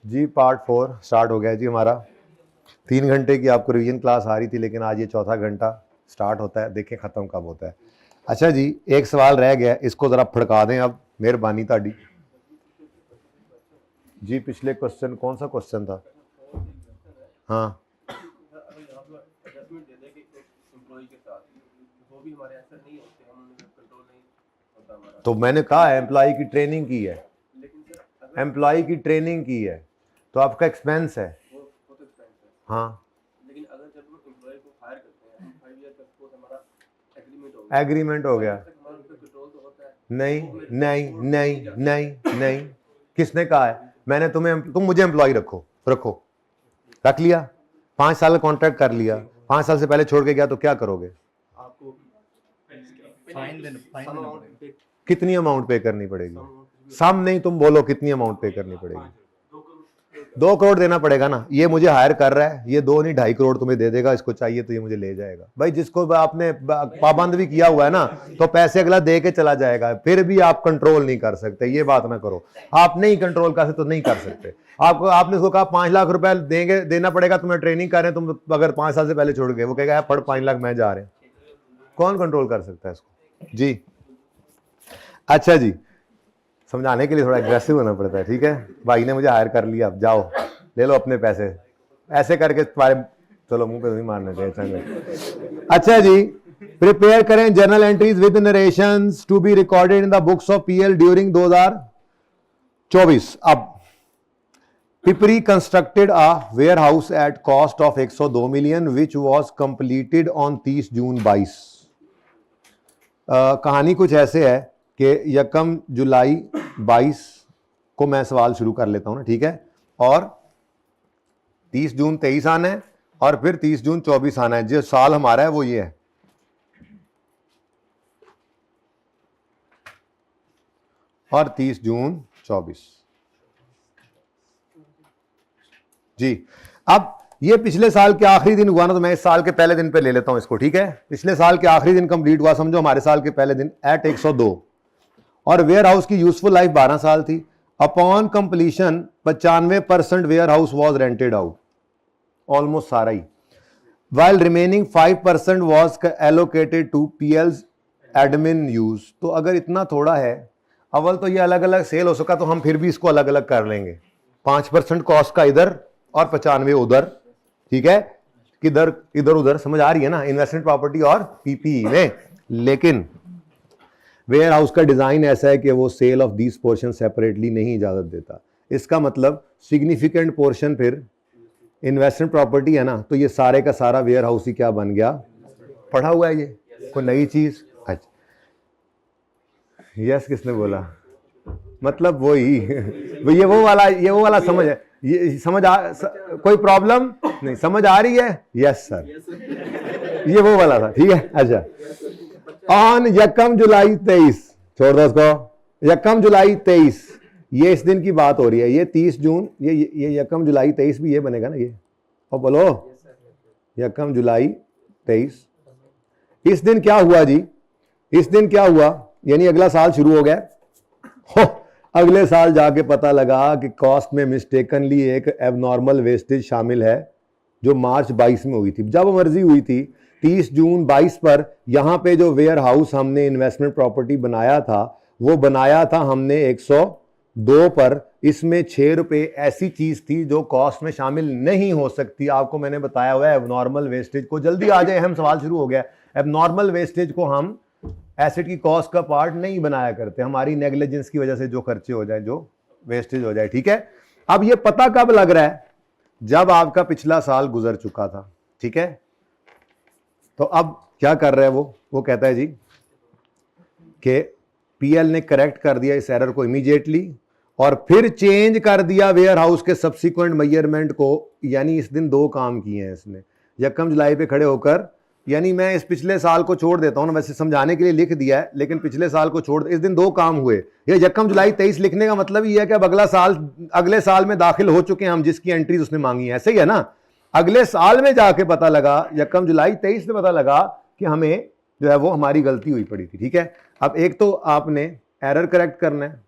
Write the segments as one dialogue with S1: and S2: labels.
S1: जी part 4 start हो गया जी हमारा। 3 घंटे की आपको रिवीजन क्लास आ रही थी, लेकिन आज ये चौथा घंटा स्टार्ट होता है, देखें ख़त्म कब होता है। अच्छा जी, एक सवाल रह गया, इसको ज़रा फड़का दें अब, मेहरबानी ताड़ी जी। पिछले क्वेश्चन कौन सा क्वेश्चन था? हाँ, तो मैंने कहा है एम्प्लॉय की ट्रेनिंग की है, एम्प्लॉय की ट्रेनिंग की है तो आपका एक्सपेंस है। हाँ, लेकिन अगर जब हम एम्प्लॉय को हायर करते हैं 5 ईयर का सपोज हमारा एग्रीमेंट हो गया, नहीं नहीं नहीं नहीं नहीं, किसने कहा है? मैंने तुम मुझे एम्प्लॉय रखो, रख लिया, 5 साल का कॉन्ट्रैक्ट कर लिया, 5 साल से पहले छोड़ के गया तो क्या करोगे? कितनी अमाउंट पे करनी पड़ेगी? सम नहीं, तुम बोलो कितनी अमाउंट पे करनी पड़ेगी? 2 करोड़ देना पड़ेगा ना। ये मुझे हायर कर रहा है, ये 2 नहीं 2.5 करोड़ तुम्हें दे देगा, इसको चाहिए तो ये मुझे ले जाएगा। भाई जिसको आपने पाबंद भी किया हुआ है ना, तो पैसे अगला दे के चला जाएगा, फिर भी आप कंट्रोल नहीं कर सकते। ये बात ना करो, आप नहीं कंट्रोल कर सकते तो नहीं कर सकते। आपने उसको कहा 5 लाख रुपए देंगे, देना पड़ेगा, तुम्हें ट्रेनिंग कर रहे हैं, तुम अगर 5 साल से पहले छोड़ गए, वो कहेगा पढ़ 5 लाख मैं जा रहे हैं। कौन कंट्रोल कर सकता है इसको जी? अच्छा जी, समझाने के लिए थोड़ा एग्रेसिव होना पड़ता है, ठीक है। भाई ने मुझे हायर कर लिया, अब जाओ ले लो अपने पैसे, ऐसे करके तुम्हारे, चलो मुंह पे नहीं मारने चाहिए। अच्छा जी, प्रिपेयर करें journal entries with narrations to be recorded in the books of PL during 2024। अब Pipri constructed a warehouse at cost of 102 million which was completed on 30 June 22। कहानी कुछ ऐसे है कि 1 जुलाई 22 को मैं सवाल शुरू कर लेता हूं ना, ठीक है, और 30 जून 23 आना है और फिर 30 जून 24 आना है। जो साल हमारा है वो ये है, और 30 जून 24 जी। अब ये पिछले साल के आखिरी दिन हुआ ना, तो मैं इस साल के पहले दिन पे ले लेता हूं इसको, ठीक है। पिछले साल के आखिरी दिन कंप्लीट हुआ, समझो हमारे साल के पहले दिन एट 102, और वेयर हाउस की यूजफुल लाइफ 12 साल थी। Upon completion 95% warehouse was rented out, almost सारा ही, while remaining 5% was allocated to PLS admin use. तो अगर इतना थोड़ा है, अव्वल तो ये अलग अलग सेल हो सका, तो हम फिर भी इसको अलग अलग कर लेंगे, 5% कॉस्ट का इधर और 95 उधर, ठीक है, किधर इधर उधर, समझ आ रही है ना, इन्वेस्टमेंट प्रॉपर्टी और पीपीई में। लेकिन वेयर हाउस का डिजाइन ऐसा है कि वो sale of these portion separately नहीं इजाजत देता। इसका मतलब सिग्निफिकेंट पोर्शन फिर इन्वेस्टमेंट प्रॉपर्टी है ना, तो ये सारे का सारा वेयर हाउस ही क्या बन गया, पढ़ा हुआ है ये, कोई नई चीज? अच्छा, यस किसने बोला? मतलब वही ये वो वाला समझ है, ये समझ कोई प्रॉब्लम नहीं, समझ आ रही है? यस सर, ये वो वाला था, ठीक है। अच्छा, ऑन 1 जुलाई 23, छोड़ दो उसको, 1 जुलाई 23, ये इस दिन की बात हो रही है। ये 30 जून, ये 1 जुलाई 23 भी ये बनेगा ना, ये, और बोलो 1 जुलाई 23। इस दिन क्या हुआ जी? इस दिन क्या हुआ, यानी अगला साल शुरू हो गया। अगले साल जाके पता लगा कि कॉस्ट में मिस्टेकनली एक एबनॉर्मल वेस्टेज शामिल है, जो मार्च 22 में हुई थी। जब मर्जी हुई थी 30 जून 22 पर, यहां पे जो वेयर हाउस हमने इन्वेस्टमेंट प्रॉपर्टी बनाया था, वो बनाया था हमने 102 पर। इसमें 6 रुपए ऐसी चीज थी जो कॉस्ट में शामिल नहीं हो सकती। आपको मैंने बताया हुआ है एबनॉर्मल वेस्टेज को, जल्दी आ जाए, अहम सवाल शुरू हो गया। एबनॉर्मल वेस्टेज को हम एसेट की कॉस्ट का पार्ट नहीं बनाया करते, हमारी नेग्लिजेंस की वजह से जो खर्चे हो जाए, जो वेस्टेज हो जाए, ठीक है। अब ये पता कब लग रहा है? जब आपका पिछला साल गुजर चुका था, ठीक है। तो अब क्या कर रहा है वो कहता है जी कि पीएल ने करेक्ट कर दिया इस एरर को इमीडिएटली, और फिर चेंज कर दिया वेयर हाउस के सब्सिक्वेंट मेजरमेंट को। यानी इस दिन 2 काम किए हैं इसने, 1 जुलाई पे खड़े होकर, यानी मैं इस पिछले साल को छोड़ देता हूं ना, वैसे समझाने के लिए लिख दिया है, लेकिन पिछले साल को छोड़, इस दिन 2 काम हुए। ये 1 जुलाई 23 लिखने का मतलब ये है कि अब अगले साल में दाखिल हो चुके हैं हम, जिसकी एंट्रीज उसने मांगी है, ऐसे ही है ना। अगले साल में जाके पता लगा, 1 जुलाई 23 में पता लगा कि हमें जो है वो हमारी गलती हुई पड़ी थी, ठीक है। अब एक तो आपने एरर करेक्ट करना है,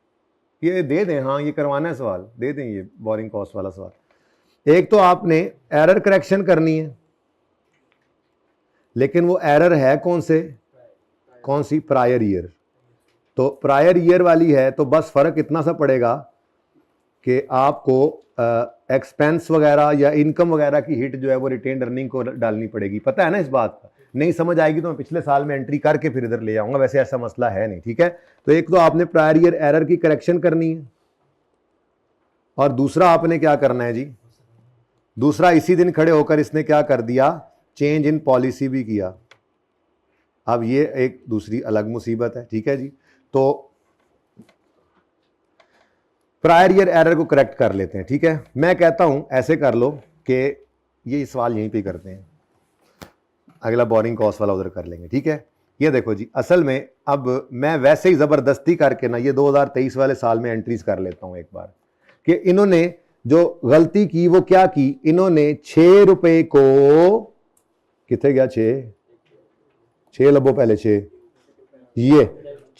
S1: ये दे दें, हाँ ये करवाना है सवाल, दे दें ये बोरिंग कॉस्ट वाला सवाल। एक तो आपने एरर करेक्शन करनी है, लेकिन वो एरर है कौन सी, प्रायर ईयर। तो प्रायर ईयर वाली है तो बस फर्क इतना सा पड़ेगा कि आपको एक्सपेंस वगैरह या इनकम वगैरह की हिट जो है वो रिटेन अर्निंग को डालनी पड़ेगी। पता है ना इस बात का? नहीं समझ आएगी तो मैं पिछले साल में एंट्री करके फिर इधर ले आऊंगा, वैसे ऐसा मसला है नहीं, ठीक है। तो एक तो आपने प्रायर ईयर एरर की करेक्शन करनी है, और दूसरा आपने क्या करना है जी, दूसरा इसी दिन खड़े होकर इसने क्या कर दिया, चेंज इन पॉलिसी भी किया। अब ये एक दूसरी अलग मुसीबत है, ठीक है जी। तो प्रायर ईयर एरर को करेक्ट कर लेते हैं, ठीक है। मैं कहता हूं ऐसे कर लो कि ये सवाल यहीं पे करते हैं, अगला बोरिंग कॉस्ट वाला उधर कर लेंगे, ठीक है। ये देखो जी, असल में अब मैं वैसे ही जबरदस्ती करके ना ये 2023 वाले साल में एंट्रीज कर लेता हूं एक बार, कि इन्होंने जो गलती की वो क्या की, इन्होंने 6 रुपए को, कितने गया 6 लबो पहले 6, ये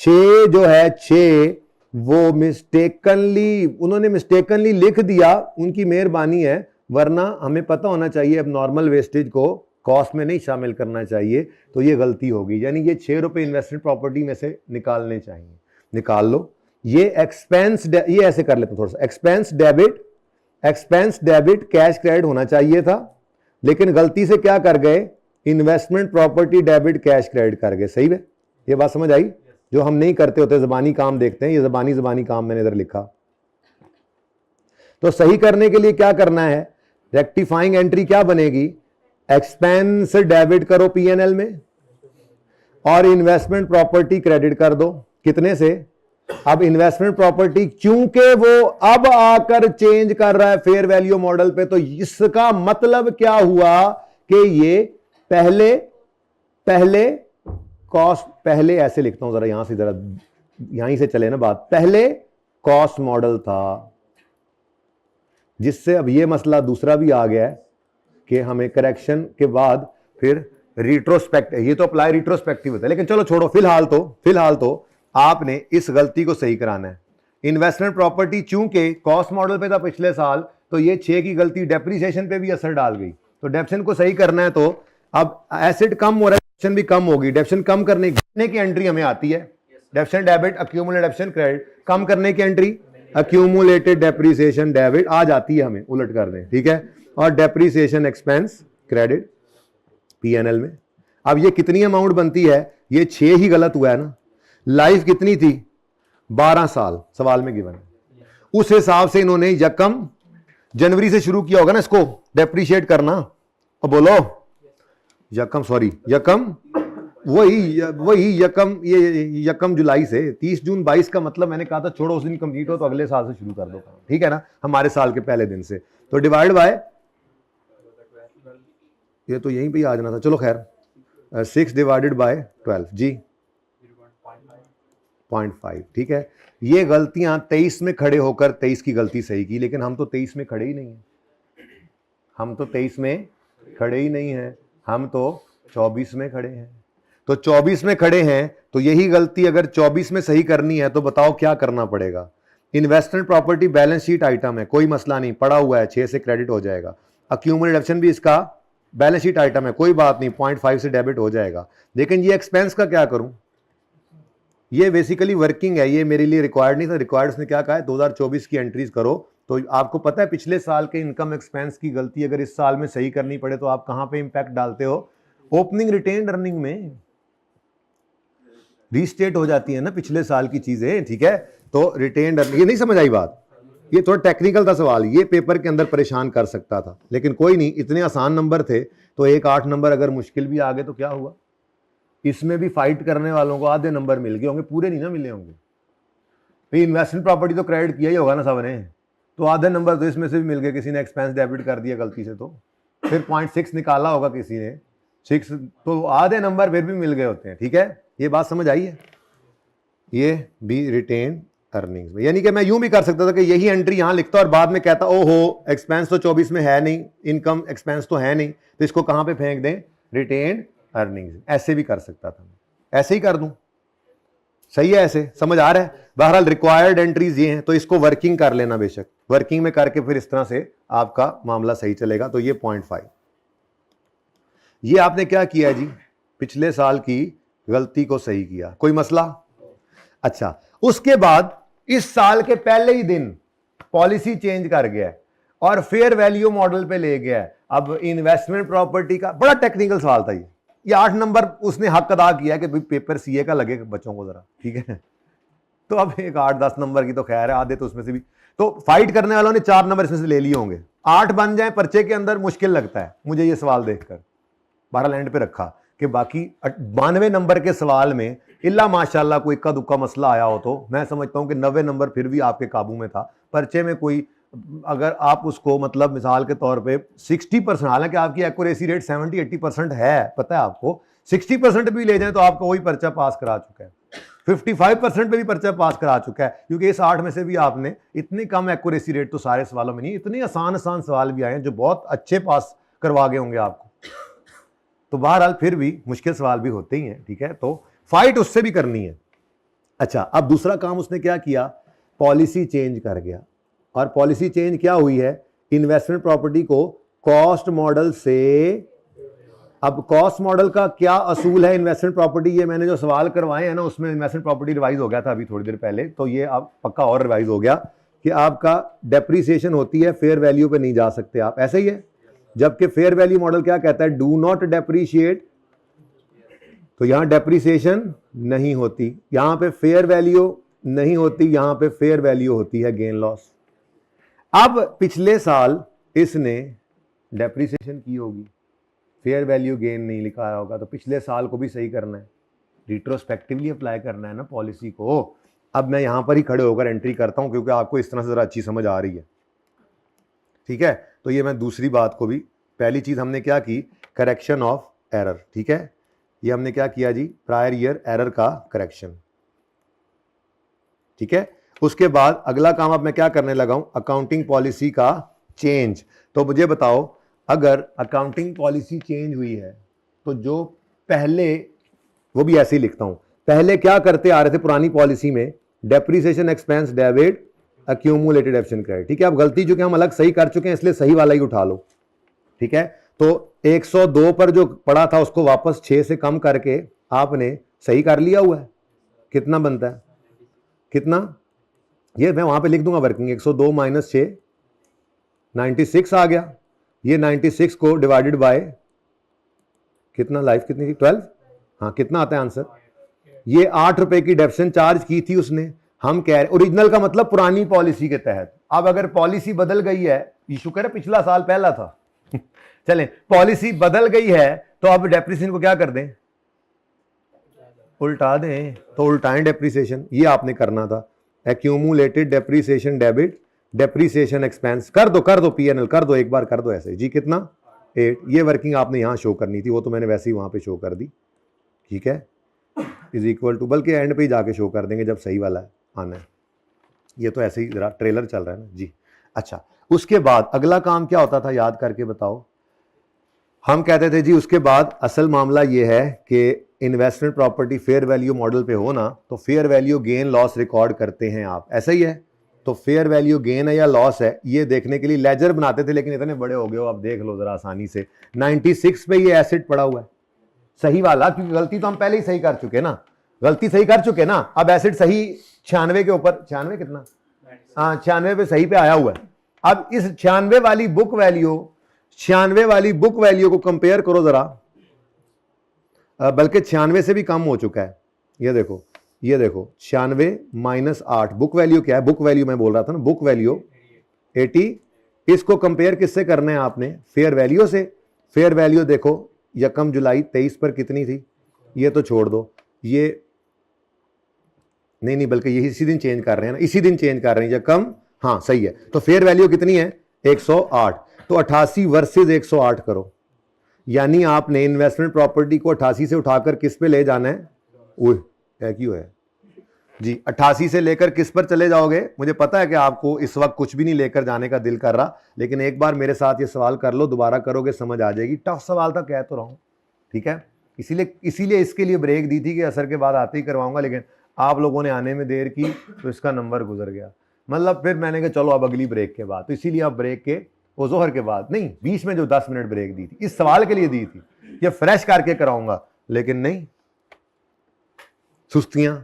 S1: 6 जो है 6 वो उन्होंने मिस्टेकनली लिख दिया, उनकी मेहरबानी है, वरना हमें पता होना चाहिए अब नॉर्मल वेस्टेज को कॉस्ट में नहीं शामिल करना चाहिए, तो ये गलती होगी। यानी ये 6 रुपए इन्वेस्टेड प्रॉपर्टी में से निकालने चाहिए, निकाल लो। ये एक्सपेंस, ये ऐसे कर लेते थोड़ा सा, एक्सपेंस डेबिट कैश क्रेडिट होना चाहिए था, लेकिन गलती से क्या कर गए, investment property debit cash credit कर गए। सही है, ये बात समझ आई? जो हम नहीं करते होते, जबानी काम देखते हैं, ये जबानी काम मैंने इधर लिखा। तो सही करने के लिए क्या करना है, रेक्टिफाइंग एंट्री क्या बनेगी, एक्सपेंस डेबिट करो पीएनएल में, और इन्वेस्टमेंट प्रॉपर्टी क्रेडिट कर दो। कितने से? अब इन्वेस्टमेंट प्रॉपर्टी चूंकि वो अब आकर चेंज कर रहा है फेयर वैल्यू मॉडल पे, तो इसका मतलब क्या हुआ कि ये पहले कॉस्ट, पहले ऐसे लिखता हूं जरा, यहां से जरा यहीं से चले ना बात, पहले कॉस्ट मॉडल था, जिससे अब ये मसला दूसरा भी आ गया है कि हमें करेक्शन के बाद फिर रिट्रोस्पेक्टिव, ये तो अप्लाई रिट्रोस्पेक्टिव होता है, लेकिन चलो छोड़ो, फिलहाल तो आपने इस गलती को सही कराना है। इन्वेस्टमेंट प्रॉपर्टी चूंकि कॉस्ट मॉडल पे था पिछले साल, तो ये 6 की गलती डेप्रिसिएशन पे भी असर डाल गई, तो डेप्शन को सही करना है। तो अब एसेट कम हो रहा है, डेप्शन भी कम होगी, डेप्शन कम करने की एंट्री हमें आती है, depreciation debit accumulated depreciation credit, कम करने की एंट्री अक्यूमुलेटेड डेप्रिसिएशन डेबिट आ जाती है, हमें उलट कर दें, ठीक है। और डेप्रिसिएशन एक्सपेंस क्रेडिट पीएनएल में। अब ये कितनी अमाउंट बनती है, ये 6 ही गलत हुआ है ना, लाइफ कितनी थी 12 साल सवाल में गिवन है, उस हिसाब से इन्होंने यकम जनवरी से शुरू किया होगा ना इसको डेप्रिशिएट करना, और बोलो यकम वही यकम जुलाई से 30 जून 22 का मतलब मैंने कहा था छोड़ो, उस दिन कंप्लीट हो तो अगले साल से शुरू कर दो, ठीक है ना, हमारे साल के पहले दिन से। तो डिवाइड बाय, ये तो यहीं पे आ जाना था, चलो खैर 6 डिवाइडेड बाय 12 जी 0.5, ठीक है। ये गलतियां 23 में खड़े होकर 23 की गलती सही की, लेकिन हम तो 23 में खड़े ही नहीं हैं, हम तो 23 में खड़े ही नहीं हैं, हम तो 24 में खड़े हैं। तो 24 में खड़े हैं, तो यही गलती अगर 24 में सही करनी है तो बताओ क्या करना पड़ेगा। Investment property balance sheet item है, कोई मसला नहीं, पड़ा हुआ है, 6 से क्रेडिट हो जाएगा। अक्यूमुलेटेड डिडक्शन भी इसका बैलेंस शीट आइटम है, कोई बात नहीं, 0.5 से डेबिट हो जाएगा। लेकिन ये एक्सपेंस का क्या करूं, ये बेसिकली वर्किंग है, ये मेरे लिए रिक्वायर्ड नहीं था, रिक्वायर्ड उसने क्या कहा है 2024 की एंट्रीज करो। तो आपको पता है पिछले साल के इनकम एक्सपेंस की गलती अगर इस साल में सही करनी पड़े तो आप कहां पे इंपैक्ट डालते हो, ओपनिंग रिटेन अर्निंग में रीस्टेट हो जाती है ना पिछले साल की चीजें, ठीक है। तो रिटेन अर्निंग, ये नहीं समझ आई बात, ये थोड़ा टेक्निकल था सवाल, ये पेपर के अंदर परेशान कर सकता था, लेकिन कोई नहीं, इतने आसान नंबर थे, तो 1-8 नंबर अगर मुश्किल भी आ गए तो क्या हुआ, इसमें भी फाइट करने वालों को आधे नंबर मिल गए होंगे, पूरे नहीं ना मिले होंगे। भाई इन्वेस्टमेंट प्रॉपर्टी तो क्रेडिट किया ही होगा ना सबने, तो आधे नंबर तो इसमें से भी मिल गए, किसी ने एक्सपेंस डेबिट कर दिया गलती से, तो फिर 0.6 निकाला होगा किसी ने 6, तो आधे नंबर फिर भी मिल गए होते हैं, ठीक है। ये बात समझ आई है, ये भी रिटेन अर्निंग्स में, यानी कि मैं यूं भी कर सकता था कि यही एंट्री यहां लिखता और बाद में कहता ओहो एक्सपेंस तो 24 में है नहीं, इनकम एक्सपेंस तो है नहीं, तो इसको कहां पे फेंक दें, रिटेन अर्निंग्स, ऐसे भी कर सकता था, ऐसे ही कर दूं, सही है, ऐसे समझ आ रहा है। बहरहाल रिक्वायर्ड एंट्रीज ये हैं, तो इसको वर्किंग कर लेना, बेशक वर्किंग में करके फिर इस तरह से आपका मामला सही चलेगा। तो ये 0.5, ये आपने क्या किया जी, पिछले साल की गलती को सही किया, कोई मसला। अच्छा, उसके बाद इस साल के पहले ही दिन पॉलिसी चेंज कर गया और फेयर वैल्यू मॉडल पे ले गया। अब इन्वेस्टमेंट प्रॉपर्टी का बड़ा टेक्निकल सवाल था ये 8 नंबर उसने हक अदा किया कि भाई पेपर सीए का लगे बच्चों को जरा, ठीक है। तो अब एक 8-10 नंबर की तो खैर है, आधे तो उसमें से भी तो फाइट करने वालों ने 4 नंबर इसमें से ले लिए होंगे। 8 बन जाए पर्चे के अंदर मुश्किल लगता है मुझे ये सवाल देखकर, 12 लैंड पे रखा कि बाकी 92 नंबर के सवाल में इल्ला माशाल्लाह कोई इक्का दुक्का मसला आया हो तो मैं समझता हूं कि 90 नंबर फिर भी आपके काबू में था। पर्चे में कोई अगर आप उसको मतलब मिसाल के तौर पे 60%, हालांकि आपकी एक्यूरेसी रेट 70-80% है, पता है आपको, 60% भी ले जाए तो आपको वही पर्चा पास करा चुका है, 55% पे भी पर्चा पास करा चुका है, क्योंकि इस 8 में से भी आपने इतनी कम एक्यूरेसी रेट तो सारे सवालों में नहीं, इतने आसान सवाल भी आए हैं जो बहुत अच्छे पास करवा गए होंगे आपको। तो बहरहाल फिर भी मुश्किल सवाल भी होते ही हैं, ठीक है, तो फाइट उससे भी करनी है। अच्छा, अब दूसरा काम उसने क्या किया, पॉलिसी चेंज कर गया। और पॉलिसी चेंज क्या हुई है, इन्वेस्टमेंट प्रॉपर्टी को कॉस्ट मॉडल से, अब कॉस्ट मॉडल का क्या असूल है इन्वेस्टमेंट प्रॉपर्टी, ये मैंने जो सवाल करवाए हैं ना उसमें इन्वेस्टमेंट प्रॉपर्टी रिवाइज हो गया था अभी थोड़ी देर पहले, तो ये अब पक्का और रिवाइज हो गया कि आपका डेप्रीसिएशन होती है, फेयर वैल्यू पे नहीं जा सकते आप, ऐसे ही है। जबकि फेयर वैल्यू मॉडल क्या कहता है, डू नॉट डेप्रीशिएट, तो यहां डेप्रीसिएशन नहीं होती, यहां पे फेयर वैल्यू नहीं होती, यहां पे फेयर वैल्यू होती है गेन लॉस। अब पिछले साल इसने डेप्रीसिएशन की होगी, फेयर वैल्यू गेन नहीं लिखा होगा, तो पिछले साल को भी सही करना है, रिट्रोस्पेक्टिवली अप्लाई करना है ना पॉलिसी को। अब मैं यहां पर ही खड़े होकर एंट्री करता हूं क्योंकि आपको इस तरह से जरा अच्छी समझ आ रही है, ठीक है। तो ये मैं दूसरी बात को भी, पहली चीज हमने क्या की, करेक्शन ऑफ एरर, ठीक है, ये हमने क्या किया जी, प्रायर ईयर एरर का करेक्शन, ठीक है। उसके बाद अगला काम अब मैं क्या करने लगा हूं, अकाउंटिंग पॉलिसी का चेंज। तो मुझे बताओ, अगर अकाउंटिंग पॉलिसी चेंज हुई है तो जो पहले, वो भी ऐसे ही लिखता हूं, पहले क्या करते आ रहे थे पुरानी पॉलिसी में, depreciation expense debit accumulated efficient credit, ठीक है। अब गलती जो कि हम अलग सही कर चुके हैं इसलिए सही वाला ही उठा लो, ठीक है। तो 102 पर जो पड़ा था उसको वापस 6 से कम करके आपने सही कर लिया हुआ है, कितना बनता है, कितना, ये मैं वहां पे लिख दूंगा वर्किंग, 102 माइनस 6 96 आ गया। ये 96 को डिवाइडेड बाय कितना, लाइफ कितनी थी 12, हाँ कितना आता है आंसर, ये 8 रुपए की डेप्शन चार्ज की थी उसने। हम कह रहे ओरिजिनल का मतलब पुरानी पॉलिसी के तहत, अब अगर पॉलिसी बदल गई है, ये शुक्र है पिछला साल पहला था चलें, पॉलिसी बदल गई है तो अब डेप्रिसिएशन को क्या कर दें, उल्टा दें, तो उल्टाएं डेप्रिसिएशन, ये आपने करना था, accumulated depreciation debit depreciation expense कर दो पीएनएल कर दो, एक बार कर दो ऐसे जी, कितना 8, ये वर्किंग आपने यहां शो करनी थी, वो तो मैंने वैसे ही वहां पे शो कर दी, ठीक है, इज इक्वल टू, बल्कि एंड पे ही जाके शो कर देंगे जब सही वाला है आना है, ये तो ऐसे ही जरा ट्रेलर चल रहा है ना जी। अच्छा, उसके बाद अगला काम क्या होता था, याद करके बताओ, हम कहते थे जी उसके बाद असल मामला ये है कि investment property fair value model पे हो ना, तो fair value gain loss record करते हैं आप, ऐसा ही है। तो फेयर वैल्यू गेन है या लॉस है ये देखने के लिए लेजर बनाते थे, लेकिन इतने बड़े हो गए हो, अब देख लो जरा आसानी से, 96 पे ये एसेट पड़ा हुआ है, सही वाला, क्योंकि गलती तो हम पहले ही सही कर चुके ना, गलती सही कर चुके ना, अब एसेट सही 96 के ऊपर, 96 कितना, हाँ 96 पे सही पे आया हुआ है। अब इस 96 वाली बुक वैल्यू, 96 वाली बुक वैल्यू को कंपेयर करो जरा, बल्कि 96 से भी कम हो चुका है, ये देखो 96 माइनस 8, बुक वैल्यू क्या है, बुक वैल्यू मैं बोल रहा था ना, बुक वैल्यू 80, इसको कंपेयर किससे करना है आपने, फेयर वैल्यू से। फेयर वैल्यू देखो 1 जुलाई 23 पर कितनी थी, ये तो छोड़ दो, ये नहीं बल्कि ये इसी दिन चेंज कर रहे हैं ना, इसी दिन चेंज कर रहे हैं, कम, हाँ सही है। तो फेयर वैल्यू कितनी है 108, तो 88 वर्सेज 108 करो, यानी आपने इन्वेस्टमेंट प्रॉपर्टी को 88 से उठाकर किस पे ले जाना है, क्यों है जी, 88 से लेकर किस पर चले जाओगे, मुझे पता है कि आपको इस वक्त कुछ भी नहीं लेकर जाने का दिल कर रहा, लेकिन एक बार मेरे साथ ये सवाल कर लो, दोबारा करोगे समझ आ जाएगी, टफ सवाल था कह तो रहा हूं, ठीक है, इसीलिए इसके लिए ब्रेक दी थी कि असर के बाद आते ही करवाऊंगा, लेकिन आप लोगों ने आने में देर की तो इसका नंबर गुजर गया। मतलब फिर मैंने कहा चलो अब अगली ब्रेक के बाद, तो इसीलिए अब ब्रेक के वो जोहर के बाद नहीं, बीच में जो 10 मिनट ब्रेक दी थी इस सवाल के लिए दी थी, ये फ्रेश करके कराऊंगा, लेकिन नहीं, सुस्तियां।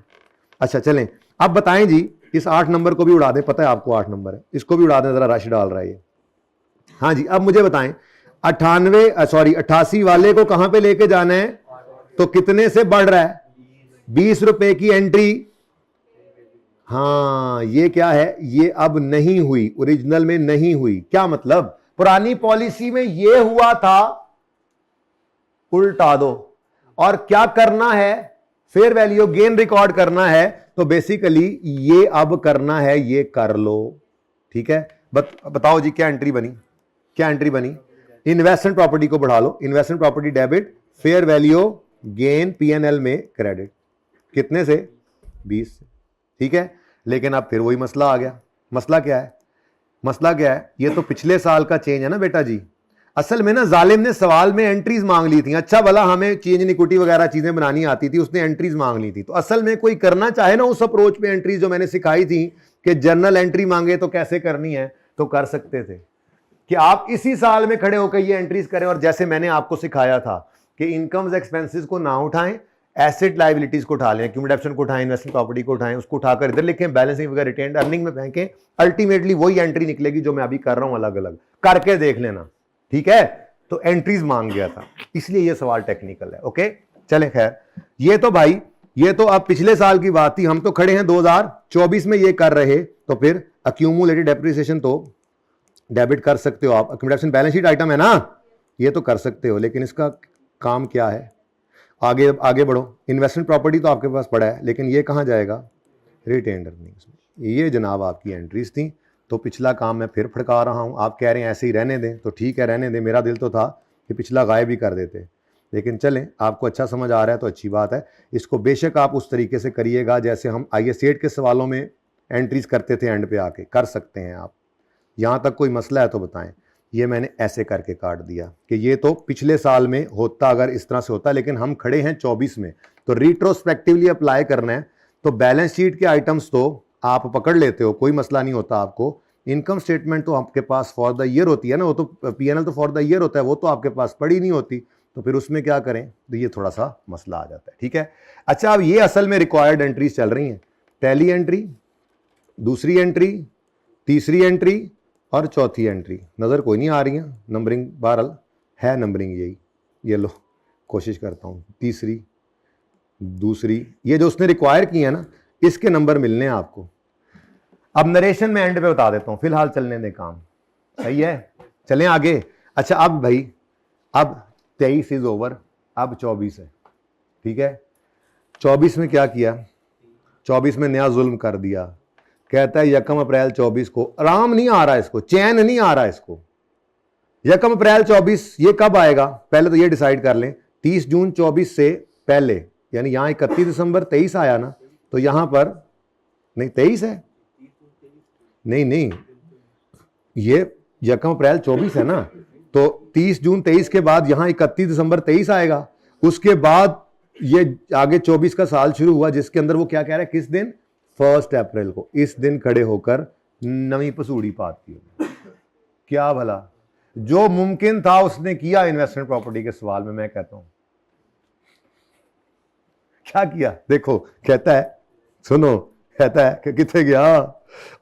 S1: अच्छा चलें, अब बताएं जी, इस 8 नंबर को भी उड़ा दें, पता है आपको 8 नंबर है, इसको भी उड़ा दें, जरा रश डाल रहा है ये। हाँ जी, अब मुझे बताएं 88 वाले को कहां पे लेके जाना है, तो कितने से बढ़ रहा है, 20 रुपए की एंट्री। हाँ ये क्या है, ये अब नहीं हुई, ओरिजिनल में नहीं हुई। क्या मतलब, पुरानी पॉलिसी में ये हुआ था, उल्टा दो, और क्या करना है, फेयर वैल्यू गेन रिकॉर्ड करना है, तो बेसिकली ये अब करना है, ये कर लो, ठीक है। बताओ जी क्या एंट्री बनी, क्या एंट्री बनी, इन्वेस्टमेंट प्रॉपर्टी को बढ़ा लो, investment property debit, fair value gain PNL में क्रेडिट, कितने से, 20 से, ठीक है। लेकिन अब फिर वही मसला आ गया। मसला क्या है, मसला क्या है, ये तो पिछले साल का चेंज है ना बेटा जी। असल में ना जालिम ने सवाल में एंट्रीज मांग ली थी, अच्छा भला हमें चेंज इन इक्विटी वगैरह चीजें बनानी आती थी, उसने एंट्रीज मांग ली थी। तो असल में कोई करना चाहे ना उस अप्रोच पे एंट्रीज जो मैंने सिखाई थी कि जर्नल एंट्री मांगे तो कैसे करनी है, तो कर सकते थे कि आप इसी साल में खड़े होकर ये एंट्रीज करें, और जैसे मैंने आपको सिखाया था कि इनकम्स एक्सपेंसेस को ना उठाएं, एसेट लायबिलिटीज को उठा लें, एक्यूमुलेशन को उठाएं, इन्वेस्टमेंट प्रॉपर्टी को उठाएं, उसको उठाकर इधर लिखें, बैलेंसिंग वगैरह रिटेन्ड अर्निंग में फेंकें, अल्टीमेटली वही एंट्री निकलेगी जो मैं अभी कर रहा हूं, अलग अलग करके देख लेना, ठीक है। तो एंट्रीज मांग गया था, इसलिए ये सवाल टेक्निकल है। ओके चले, खैर ये तो भाई, ये तो अब पिछले साल की बात थी, हम तो खड़े हैं 2024 में ये कर रहे, तो फिर अक्यूमुलेटेड डेप्रिसिएशन तो डेबिट कर सकते हो आप, अक्यूमुलेशन बैलेंस शीट आइटम है ना, ये तो कर सकते हो, लेकिन इसका काम क्या है, आगे बढ़ो। इन्वेस्टमेंट प्रॉपर्टी तो आपके पास पड़ा है, लेकिन ये कहाँ जाएगा, रिटेन्ड अर्निंग्स में। ये जनाब आपकी एंट्रीज थी, तो पिछला काम मैं फिर फड़का रहा हूँ। आप कह रहे हैं ऐसे ही रहने दें, तो ठीक है रहने दें, मेरा दिल तो था कि पिछला गायब ही कर देते, लेकिन चलें, आपको अच्छा समझ आ रहा है तो अच्छी बात है। इसको बेशक आप उस तरीके से करिएगा जैसे हम IAS 8 के सवालों में एंट्रीज करते थे, एंड पे आके कर सकते हैं आप। यहाँ तक कोई मसला है तो बताएं। ये मैंने ऐसे करके काट दिया कि ये तो पिछले साल में होता अगर इस तरह से होता, लेकिन हम खड़े हैं 24 में, तो रिट्रोस्पेक्टिवली अप्लाई करना है। तो बैलेंस शीट के आइटम्स तो आप पकड़ लेते हो, कोई मसला नहीं होता आपको। इनकम स्टेटमेंट तो आपके पास फॉर द ईयर होती है ना, वो तो पीएनएल तो फॉर द ईयर होता है, वो तो आपके पास पड़ी नहीं होती, तो फिर उसमें क्या करें, तो ये थोड़ा सा मसला आ जाता है, ठीक है। अच्छा, अब ये असल में रिक्वायर्ड एंट्रीज चल रही हैं, टैली एंट्री, दूसरी एंट्री, तीसरी एंट्री और चौथी एंट्री। नज़र कोई नहीं आ रही है, नंबरिंग बहरहाल है, नंबरिंग यही, ये लो कोशिश करता हूँ, तीसरी, दूसरी, ये जो उसने रिक्वायर की है ना, इसके नंबर मिलने हैं आपको। अब नरेशन में एंड पे बता देता हूँ, फिलहाल चलने दें काम, सही है, चलें आगे। अच्छा अब भाई, अब 23 इज ओवर, अब 24 है, ठीक है। 24 में क्या किया, 24 में नया जुल्म कर दिया, कहता है 1 अप्रैल 24 को, आराम नहीं आ रहा इसको, चैन नहीं आ रहा इसको। 1 अप्रैल 24 ये कब आएगा, पहले तो ये डिसाइड कर लें, 30 जून 24 से पहले, यानी यहाँ 31 दिसंबर 23 आया ना, तो यहां पर नहीं 23 है, नहीं ये 1 अप्रैल 24 है ना, तो 30 जून 23 के बाद यहां 31 दिसंबर 23 आएगा, उसके बाद ये आगे 24 का साल शुरू हुआ, जिसके अंदर वो क्या कह रहा है, किस दिन, 1 अप्रैल को, इस दिन खड़े होकर नवी पसूड़ी पाती है। क्या भला, जो मुमकिन था उसने किया इन्वेस्टमेंट प्रॉपर्टी के सवाल में। मैं कहता हूं क्या किया, देखो कहता है, सुनो, कहता है कि कितने गया,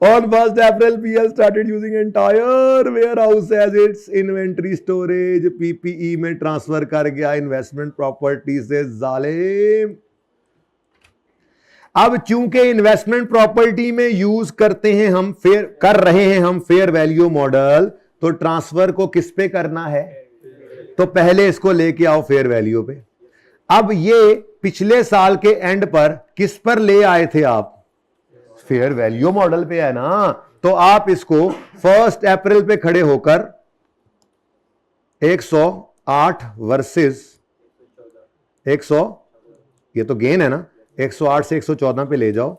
S1: on 1 April PL started using entire warehouse as its inventory storage, PPE में ट्रांसफर कर गया इन्वेस्टमेंट प्रॉपर्टी से जालिम। अब चूंकि इन्वेस्टमेंट प्रॉपर्टी में यूज करते हैं हम, कर रहे हैं हम फेयर वैल्यू मॉडल, तो ट्रांसफर को किस पे करना है, तो पहले इसको लेके आओ फेयर वैल्यू पे। अब ये पिछले साल के एंड पर किस पर ले आए थे आप, फेयर वैल्यू मॉडल पे है ना, तो आप इसको 1 अप्रैल पे खड़े होकर 108 वर्सेस 100, ये तो गेन है ना, 108 से 114 पे ले जाओ,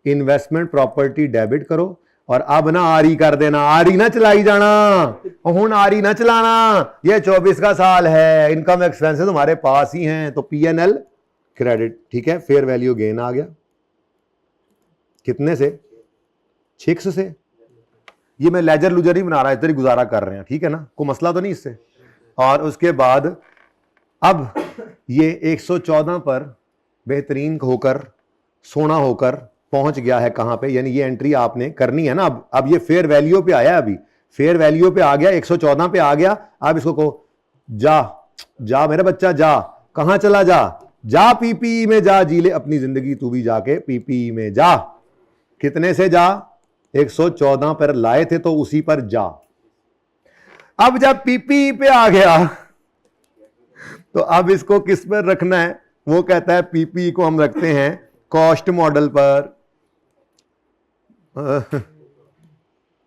S1: इन्वेस्टमेंट प्रॉपर्टी डेबिट करो, और अब ना आरी कर देना, आरी ना चलाई जाना, हुन आरी ना चलाना, ये 24 का साल है, इनकम एक्सपेंसेस हमारे पास ही हैं, तो पीएनएल क्रेडिट, ठीक है, फेयर वैल्यू गेन आ गया। कितने से? 6 से। ये मैं लेजर लूजर ही बना रहा है, इधर ही गुजारा कर रहे हैं, ठीक है ना, कोई मसला तो नहीं इससे। और उसके बाद अब ये 114 पर बेहतरीन होकर, सोना होकर पहुंच गया है कहां पे, यानी ये एंट्री आपने करनी है ना। अब ये फेयर वैल्यू पे आया, अभी फेयर वैल्यू पे आ गया, 114 पे आ गया। अब इसको कहो जा जा मेरा बच्चा, जा, कहां चला जा पीपीई में जा, जी ले अपनी जिंदगी तू भी जाके पीपीई में जा। कितने से जा? 114 पर लाए थे तो उसी पर जा। अब जब पीपीई पे आ गया तो अब इसको किस पर रखना है? वो कहता है पीपीई को हम रखते हैं कॉस्ट मॉडल पर,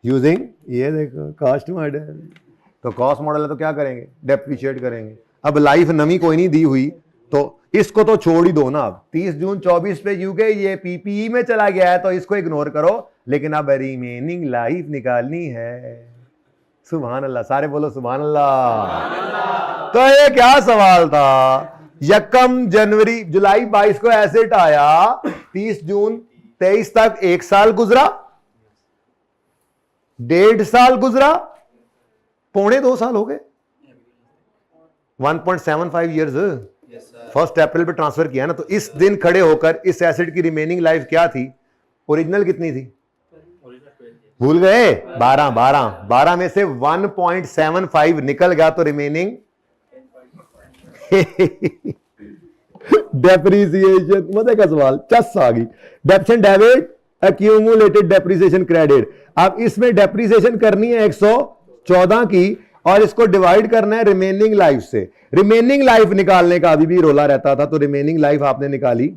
S1: यूजिंग ये देखो कॉस्ट मॉडल। तो कॉस्ट मॉडल है तो क्या करेंगे? डेप्रिशिएट करेंगे। अब लाइफ नवी कोई नहीं दी हुई तो इसको तो छोड़ ही दो ना। अब 30 जून 24 पे यूके ये पीपीई में चला गया है तो इसको इग्नोर करो, लेकिन अब रिमेनिंग लाइफ निकालनी है। सुभान अल्लाह, सारे बोलो सुभान अल्लाह। तो ये क्या सवाल था? यकम जनवरी जुलाई 22 को एसेट आया, 30 जून 23 तक 1 साल गुजरा, 1.5 साल गुजरा, 2.25 साल हो गए, 1.75 ईयर्स। 1 अप्रैल पे ट्रांसफर किया ना, तो इस दिन खड़े होकर इस एसेट की रिमेनिंग लाइफ क्या थी? ओरिजिनल कितनी थी? भूल गए? 12 में से 1.75 निकल गया तो रिमेनिंग डेप्रिसिएशन। मजे का सवाल, चस आ गई। डेप्शन डेबिट, एक्यूमुलेटेड डेप्रिसिएशन क्रेडिट। अब इसमें डेप्रिसिएशन करनी है 114 की और इसको डिवाइड करना है रिमेनिंग लाइफ से। रिमेनिंग लाइफ निकालने का अभी भी रोला रहता था, तो रिमेनिंग लाइफ आपने निकाली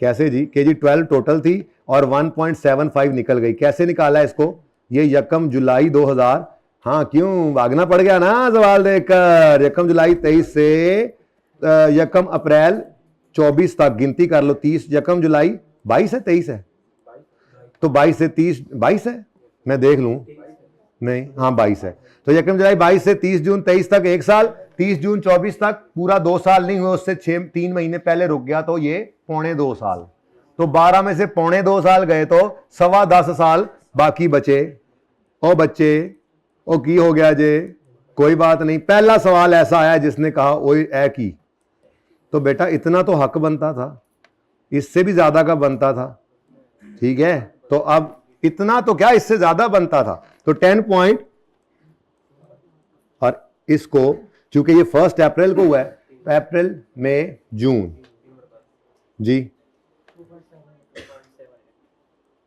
S1: कैसे जी? के जी 12 टोटल थी और 1.75 निकल गई। कैसे निकाला इसको? ये यकम जुलाई 2000, हाँ क्यों भागना पड़ गया ना सवाल देखकर। यकम जुलाई 23 से यकम अप्रैल 24 तक गिनती कर लो। 30 यकम जुलाई 22 है 23 है, तो 22 से 30 22 है, मैं देख लूं, नहीं हाँ 22 है। तो यकम जुलाई 22 से 30 जून 23 तक 1 साल, 30 जून 24 तक पूरा 2 साल नहीं हुए, उससे 3 महीने पहले रुक गया तो ये 2.25 साल। तो 12 में से 2.25 साल गए तो 10.25 साल बाकी बचे। ओ बच्चे ओ की हो गया जे? कोई बात नहीं। पहला सवाल ऐसा आया जिसने कहा ओए ए की, तो बेटा इतना तो हक बनता था, इससे भी ज्यादा का बनता था, ठीक है। तो अब इतना तो क्या, इससे ज्यादा बनता था, तो 10 पॉइंट। और इसको चूंकि ये 1 अप्रैल को हुआ है, तो अप्रैल मई जून जी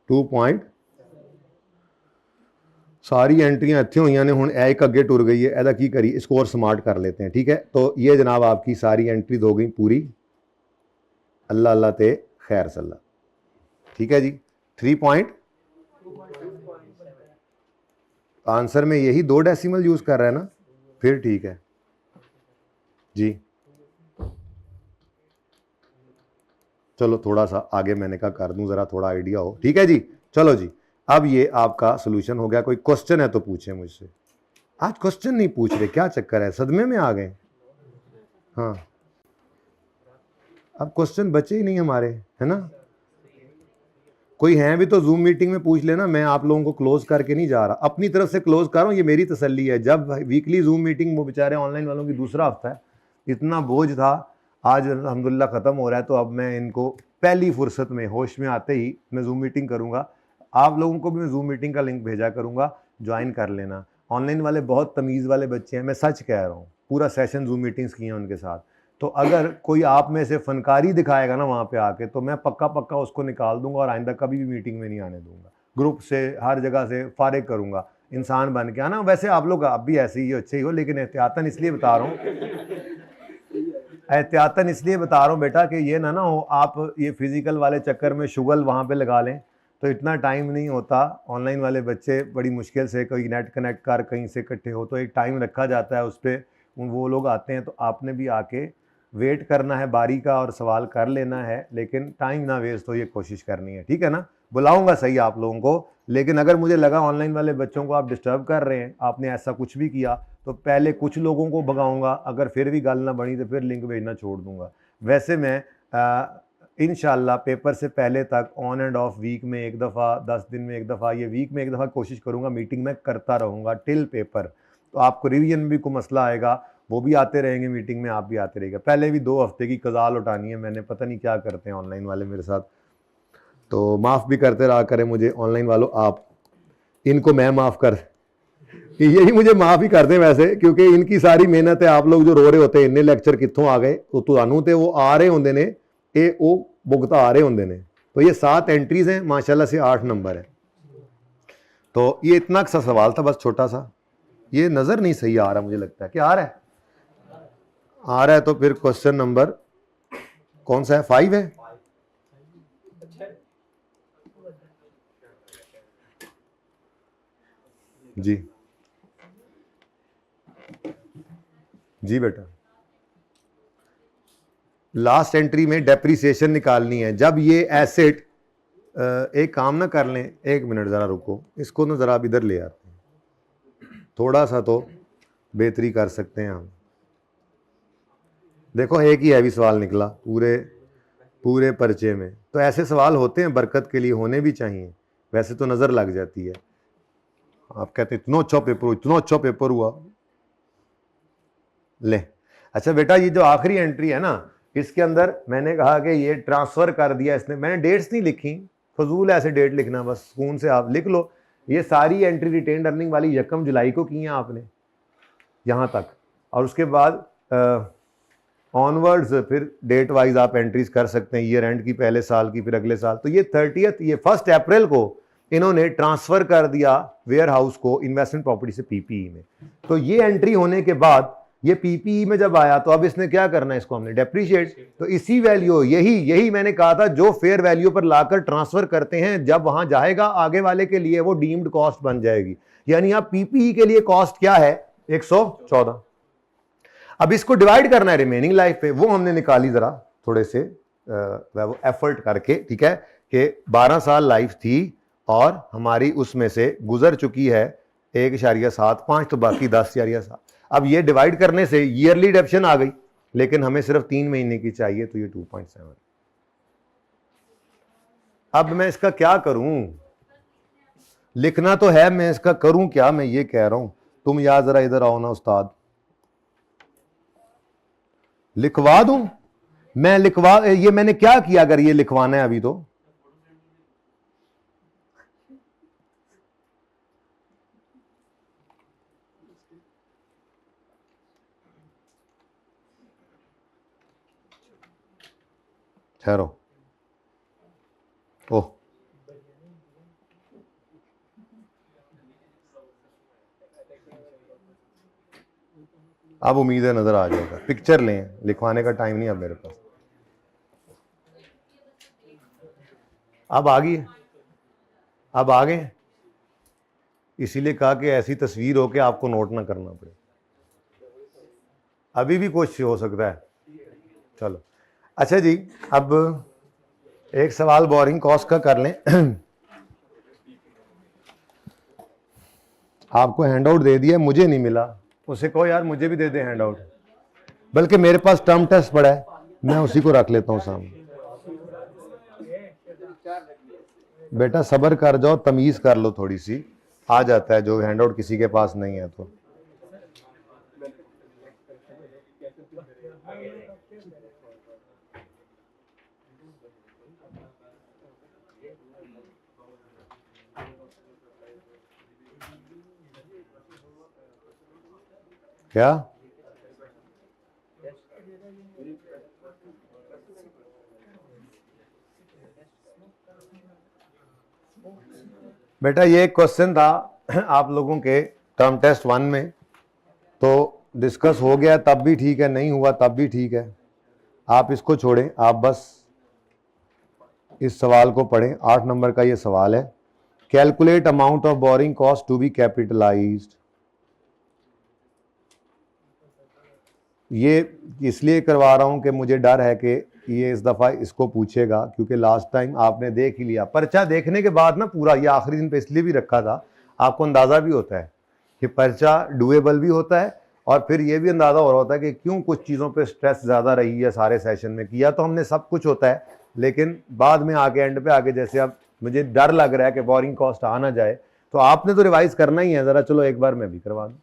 S1: 2 सारी एंट्रियां इत्थे हुई ने, हुण एक अगे टुर गई है, एदा की करिए, इसको और स्मार्ट कर लेते हैं, ठीक है। तो ये जनाब आपकी सारी एंट्री हो गई पूरी। अल्लाह अल्लाह ते खैर सल्ला, ठीक है जी। 3 पॉइंट आंसर में यही 2 डेसिमल यूज कर रहा है ना, फिर ठीक है जी। चलो थोड़ा सा आगे मैंने कहा कर दूं, जरा थोड़ा आइडिया हो, ठीक है जी। चलो जी, अब ये आपका सोल्यूशन हो गया। कोई क्वेश्चन है तो पूछे मुझसे। आज क्वेश्चन नहीं पूछ रहे, क्या चक्कर है, सदमे में आ गए? हाँ, अब क्वेश्चन बचे ही नहीं हमारे, है ना। कोई है भी तो जूम मीटिंग में पूछ लेना, मैं आप लोगों को क्लोज करके नहीं जा रहा, अपनी तरफ से क्लोज कर रहा हूँ, ये मेरी तसल्ली है। जब वीकली जूम मीटिंग, वो बेचारे ऑनलाइन वालों की दूसरा हफ्ता है, इतना बोझ था, आज अल्हम्दुलिल्लाह ख़त्म हो रहा है। तो अब मैं इनको पहली फुर्सत में होश में आते ही मैं जूम मीटिंग करूँगा। आप लोगों को भी मैं जूम मीटिंग का लिंक भेजा करूँगा, ज्वाइन कर लेना। ऑनलाइन वाले बहुत तमीज़ वाले बच्चे हैं, मैं सच कह रहा हूँ, पूरा सेशन जूम मीटिंग्स की हैं उनके साथ। तो अगर कोई आप में से फनकारी दिखाएगा ना वहाँ पे आके, तो मैं पक्का उसको निकाल दूंगा और आइंदा कभी भी मीटिंग में नहीं आने दूंगा। ग्रुप से, हर जगह से फारिग करूँगा, इंसान बन के आना। वैसे आप लोग आप भी ऐसे ही हो, अच्छे ही हो, लेकिन एहतियातन इसलिए बता रहा हूँ बेटा कि ये ना हो आप ये फिज़िकल वाले चक्कर में शुगल वहाँ पे लगा लें, तो इतना टाइम नहीं होता। ऑनलाइन वाले बच्चे बड़ी मुश्किल से कोई नेट कनेक्ट कर कहीं से इकट्ठे हो, तो एक टाइम रखा जाता है उस पर, वो लोग आते हैं। तो आपने भी आके वेट करना है बारी का और सवाल कर लेना है, लेकिन टाइम ना वेस्ट हो, ये कोशिश करनी है, ठीक है ना। बुलाऊंगा सही आप लोगों को, लेकिन अगर मुझे लगा ऑनलाइन वाले बच्चों को आप डिस्टर्ब कर रहे हैं, आपने ऐसा कुछ भी किया, तो पहले कुछ लोगों को भगाऊंगा, अगर फिर भी गल ना बनी तो फिर लिंक भेजना छोड़ दूंगा। वैसे मैं इंशाल्लाह पेपर से पहले तक ऑन एंड ऑफ वीक में एक दफ़ा, 10 दिन में एक दफ़ा, ये वीक में एक दफ़ा कोशिश करूँगा, मीटिंग में करता रहूँगा टिल पेपर। तो आपको रिवीजन में भी कोई मसला आएगा, वो भी आते रहेंगे मीटिंग में, आप भी आते रहेंगे। पहले भी 2 हफ्ते की कज़ाल उठानी है मैंने, पता नहीं क्या करते हैं ऑनलाइन वाले मेरे साथ, तो माफ़ भी करते रहा करें मुझे ऑनलाइन वालों, आप इनको मैं माफ़ कर, यही मुझे माफ़ ही कर दें वैसे, क्योंकि इनकी सारी मेहनत है। आप लोग जो रो रहे होते हैं इन्ने लेक्चर कितों आ गए, तो तुहानू ते वो आ रहे होंगे ने, ये वो भुगता आ रहे होंगे ने। तो ये 7 एंट्रीज हैं, माशाल्लाह से 8 नंबर है। तो ये इतना सा सवाल था बस, छोटा सा। ये नज़र नहीं सही आ रहा, मुझे लगता है कि आ रहा है, आ रहा है। तो फिर क्वेश्चन नंबर कौन सा है? 5 है। जी जी बेटा, लास्ट एंट्री में डेप्रीसिएशन निकालनी है। जब ये एसेट, एक काम ना कर लें, 1 मिनट ज़रा रुको, इसको ना ज़रा आप इधर ले आते हैं, थोड़ा सा तो बेहतरी कर सकते हैं हम। देखो एक ही हैवी सवाल निकला पूरे पर्चे में। तो ऐसे सवाल होते हैं, बरकत के लिए होने भी चाहिए, वैसे तो नज़र लग जाती है। आप कहते हैं इतना अच्छा पेपर हुआ। ले अच्छा बेटा, ये जो आखिरी एंट्री है ना, इसके अंदर मैंने कहा कि ये ट्रांसफ़र कर दिया इसने, मैंने डेट्स नहीं लिखी, फजूल ऐसे डेट लिखना, बस सुकून से आप लिख लो। ये सारी एंट्री रिटेन अर्निंग वाली 1 जुलाई को की हैं आपने यहाँ तक, और उसके बाद ऑनवर्ड्स फिर डेट वाइज आप एंट्रीज कर सकते हैं, ईयर एंड की, पहले साल की, फिर अगले साल। तो ये 1 अप्रैल को इन्होंने ट्रांसफ़र कर दिया वेयर हाउस को इन्वेस्टमेंट प्रॉपर्टी से पीपीई में। तो ये एंट्री होने के बाद ये पीपीई में जब आया, तो अब इसने क्या करना है, इसको हमने डेप्रीशिएट। तो इसी वैल्यू, यही मैंने कहा था, जो फेयर वैल्यू पर लाकर ट्रांसफर करते हैं, जब वहां जाएगा आगे वाले के लिए वो डीम्ड कॉस्ट बन जाएगी। यानी आप पीपीई के लिए कॉस्ट क्या है, 114। अब इसको डिवाइड करना है रिमेनिंग लाइफ पे, वो हमने निकाली जरा थोड़े से वो एफर्ट करके, ठीक है, कि 12 साल लाइफ थी और हमारी उसमें से गुजर चुकी है 1.75, तो बाकी 10.7। अब ये डिवाइड करने से ईयरली डिडक्शन आ गई, लेकिन हमें सिर्फ 3 महीने की चाहिए, तो ये 2.7। अब मैं इसका क्या करूं, लिखना तो है, मैं इसका करूं क्या, मैं ये कह रहा हूं। तुम यार जरा इधर आओ ना उस्ताद, लिखवा दूं मैं? लिखवा, ये मैंने क्या किया अगर ये लिखवाना है अभी? तो ठहरो, ओह अब उम्मीद है नजर आ जाएगा। पिक्चर लें, लिखवाने का टाइम नहीं अब मेरे पास। अब आ गई, अब आ गए, इसीलिए कहा कि ऐसी तस्वीर हो कि आपको नोट ना करना पड़े। अभी भी कुछ हो सकता है, चलो अच्छा जी। अब एक सवाल बोरिंग कॉस्ट का कर लें। आपको हैंडआउट दे दिया, मुझे नहीं मिला, उसे कहो यार मुझे भी दे दे हैंडआउट, बल्कि मेरे पास टर्म टेस्ट पड़ा है, मैं उसी को रख लेता हूं सामने। बेटा सब्र कर जाओ, तमीज कर लो थोड़ी सी, आ जाता है जो हैंडआउट किसी के पास नहीं है तो। क्या बेटा, ये क्वेश्चन था आप लोगों के टर्म टेस्ट 1 में, तो डिस्कस हो गया तब भी ठीक है, नहीं हुआ तब भी ठीक है, आप इसको छोड़ें, आप बस इस सवाल को पढ़ें। 8 नंबर का ये सवाल है, calculate amount of borrowing cost to be capitalised. ये इसलिए करवा रहा हूं कि मुझे डर है कि ये इस दफ़ा इसको पूछेगा, क्योंकि लास्ट टाइम आपने देख ही लिया। पर्चा देखने के बाद ना पूरा, ये आखिरी दिन पे इसलिए भी रखा था, आपको अंदाज़ा भी होता है कि पर्चा डुएबल भी होता है, और फिर ये भी अंदाज़ा हो रहा होता है कि क्यों कुछ चीज़ों पे स्ट्रेस ज़्यादा रही है सारे सेशन में। किया तो हमने सब कुछ होता है, लेकिन बाद में आके एंड पे आके जैसे अब मुझे डर लग रहा है कि बोरिंग कॉस्ट आ ना जाए, तो आपने तो रिवाइज करना ही है ज़रा, चलो एक बार मैं भी करवा दूँ,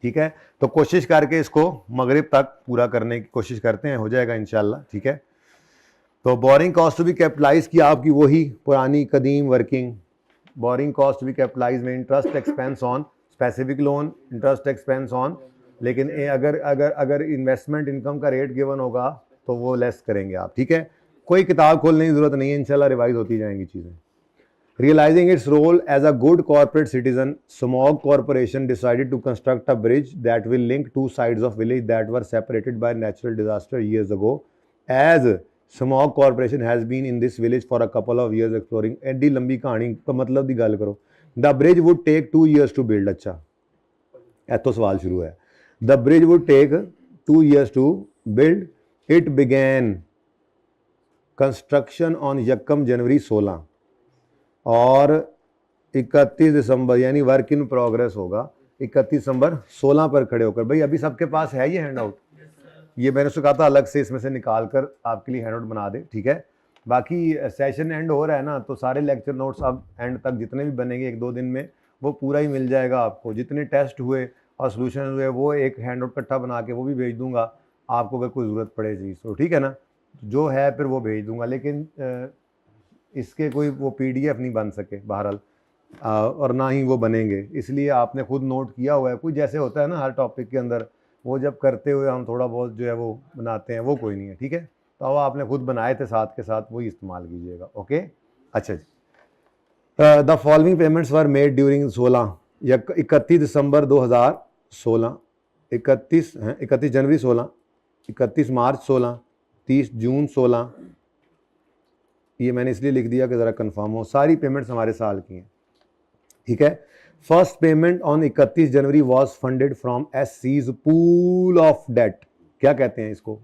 S1: ठीक है। तो कोशिश करके इसको मगरिब तक पूरा करने की कोशिश करते हैं, हो जाएगा इंशाल्लाह, ठीक है। तो borrowing cost to be capitalize की आपकी वही पुरानी कदीम working, borrowing cost to be capitalize में interest expense on specific loan, interest expense on, लेकिन अगर अगर अगर इन्वेस्टमेंट इनकम का रेट गिवन होगा तो वो लेस करेंगे आप, ठीक है। कोई किताब खोलने की जरूरत नहीं है, इंशाल्लाह रिवाइज होती जाएंगी चीज़ें। Realizing its role as a good corporate citizen, Smog Corporation decided to construct a bridge that will link two sides of village that were separated by natural disaster years ago. As Smog Corporation has been in this village for a couple of years exploring, एडी लंबी कहानी का मतलब दी गल करो। The bridge would take 2 years to build। अच्छा, ऐतो सवाल शुरू है। The bridge would take 2 years to build. It began construction on 1 जनवरी 16 और 31 दिसंबर यानी वर्क इन प्रोग्रेस होगा 31 दिसंबर 16 पर खड़े होकर। भाई अभी सबके पास है ये हैंड आउट, ये मैंने उसको कहा था अलग से इसमें से निकाल कर आपके लिए हैंड आउट बना दे, ठीक है। बाकी सेशन एंड हो रहा है ना, तो सारे लेक्चर नोट्स अब एंड तक जितने भी बनेंगे 1-2 दिन में वो पूरा ही मिल जाएगा आपको। जितने टेस्ट हुए और सोल्यूशन हुए वो एक हैंड आउट इकट्ठा बना के वो भी भेज दूंगा आपको अगर कोई ज़रूरत पड़े चीज़ तो, ठीक है ना। जो है फिर वो भेज दूंगा, लेकिन इसके कोई वो PDF नहीं बन सके बहरहाल, और ना ही वो बनेंगे, इसलिए आपने खुद नोट किया हुआ है। कोई जैसे होता है ना हर टॉपिक के अंदर, वो जब करते हुए हम थोड़ा बहुत जो है वो बनाते हैं, वो कोई नहीं है, ठीक है। तो वो आपने खुद बनाए थे साथ के साथ, वही इस्तेमाल कीजिएगा, ओके। अच्छा जी, the following payments were made during 16 या 31 दिसंबर 2016, 31 जनवरी 16, 31 मार्च 16, 30 जून 16। ये मैंने इसलिए लिख दिया कि ज़रा कंफर्म हो, सारी पेमेंट्स हमारे साल की हैं, ठीक है। First payment on 31 January was funded from SC's pool of debt. क्या कहते हैं इसको?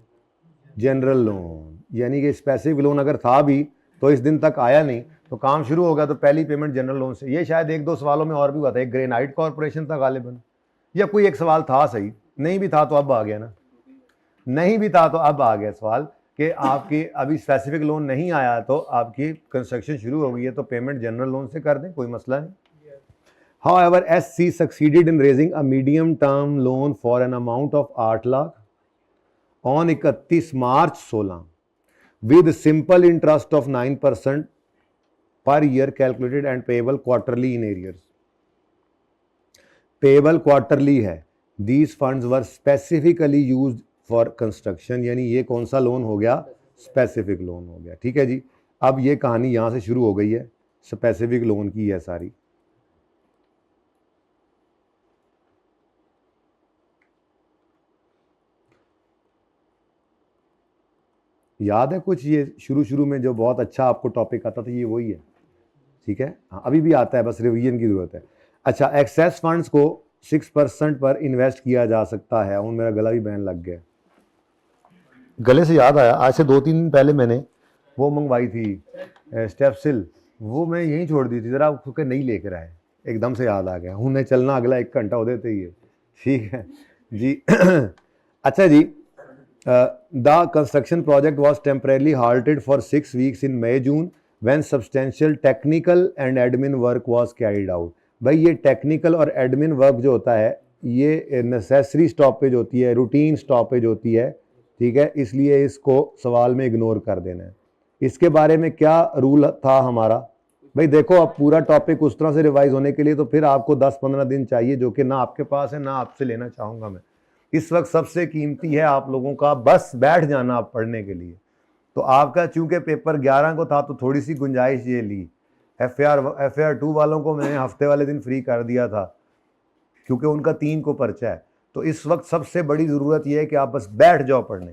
S1: जनरल लोन, यानी कि स्पेसिफिक लोन अगर था भी तो इस दिन तक आया नहीं, तो काम शुरू होगा तो पहली पेमेंट जनरल लोन से। ये शायद 1-2 सवालों में और भी हुआ था, एक ग्रेनाइट कॉरपोरेशन था गालिबन, या कोई एक सवाल था, सही नहीं भी था तो अब आ गया ना, नहीं भी था तो अब आ गया सवाल कि आपकी अभी स्पेसिफिक लोन नहीं आया तो आपकी कंस्ट्रक्शन शुरू हो गई है तो पेमेंट जनरल लोन से कर दें, कोई मसला नहीं। However, SC succeeded in raising a medium term loan for an amount of 8 lakh on 31 March 16 with simple interest of 9% per year calculated and payable quarterly in arrears. Payable quarterly है। These funds were specifically used for construction, यानी ये कौन सा loan हो गया? Specific loan हो गया, ठीक है जी। अब ये कहानी यहाँ से शुरू हो गई है, स्पेसिफिक लोन की है सारी। याद है कुछ ये शुरू में जो बहुत अच्छा आपको टॉपिक आता था, ये वही है, ठीक है। हाँ, अभी भी आता है, बस रिवीजन की जरूरत है। अच्छा, एक्सेस फंड्स को 6% पर इन्वेस्ट किया जा सकता है। और मेरा गला भी बहन लग गया, गले से याद आया, आज से 2-3 दिन पहले मैंने वो मंगवाई थी स्टेपसिल, वो मैं यहीं छोड़ दी थी, ज़रा उसके नहीं लेकर आए, एकदम से याद आ गया, उन्हें चलना अगला 1 घंटा हो देते ही है, ठीक है जी। अच्छा जी, the construction project was temporarily halted for 6 weeks in May June when substantial technical and admin work was carried out. भाई ये टेक्निकल और एडमिन वर्क जो होता है ये नेसेसरी स्टॉपेज होती है, रूटीन स्टॉपेज होती है, ठीक है, इसलिए इसको सवाल में इग्नोर कर देना है। इसके बारे में क्या रूल था हमारा? भाई देखो, अब पूरा टॉपिक उस तरह से रिवाइज होने के लिए तो फिर आपको 10-15 दिन चाहिए, जो कि ना आपके पास है ना आपसे लेना चाहूँगा मैं। इस वक्त सबसे कीमती है आप लोगों का बस बैठ जाना आप पढ़ने के लिए। तो आपका चूंकि पेपर 11 को था तो थोड़ी सी गुंजाइश ये ली, FAR 2 वालों को मैंने हफ्ते वाले दिन फ्री कर दिया था क्योंकि उनका 3 को पर्चा है। तो इस वक्त सबसे बड़ी ज़रूरत यह है कि आप बस बैठ जाओ पढ़ने।